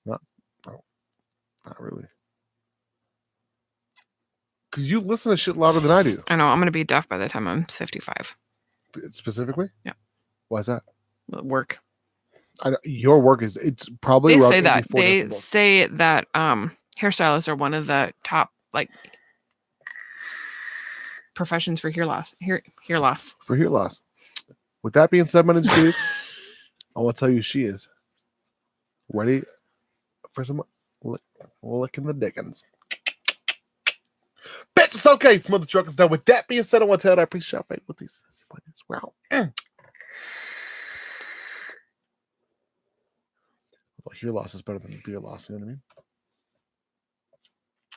Not really. Because you listen to shit louder than I do. I know. I'm gonna be deaf by the time I'm 55. Specifically? Yeah. Why is that? Work. Your work it's probably They around say that. 84 They decibels. say that hairstylists are one of the top professions for hear loss. Hear loss. For hear loss. With that being said, my Ninja Kitties, I want to tell you she is ready for some licking the dickens. Bitch, it's okay. Smother truck is done. With that being said, I want to tell you that I appreciate it with these. Well, hear loss is better than beer loss. You know what I mean?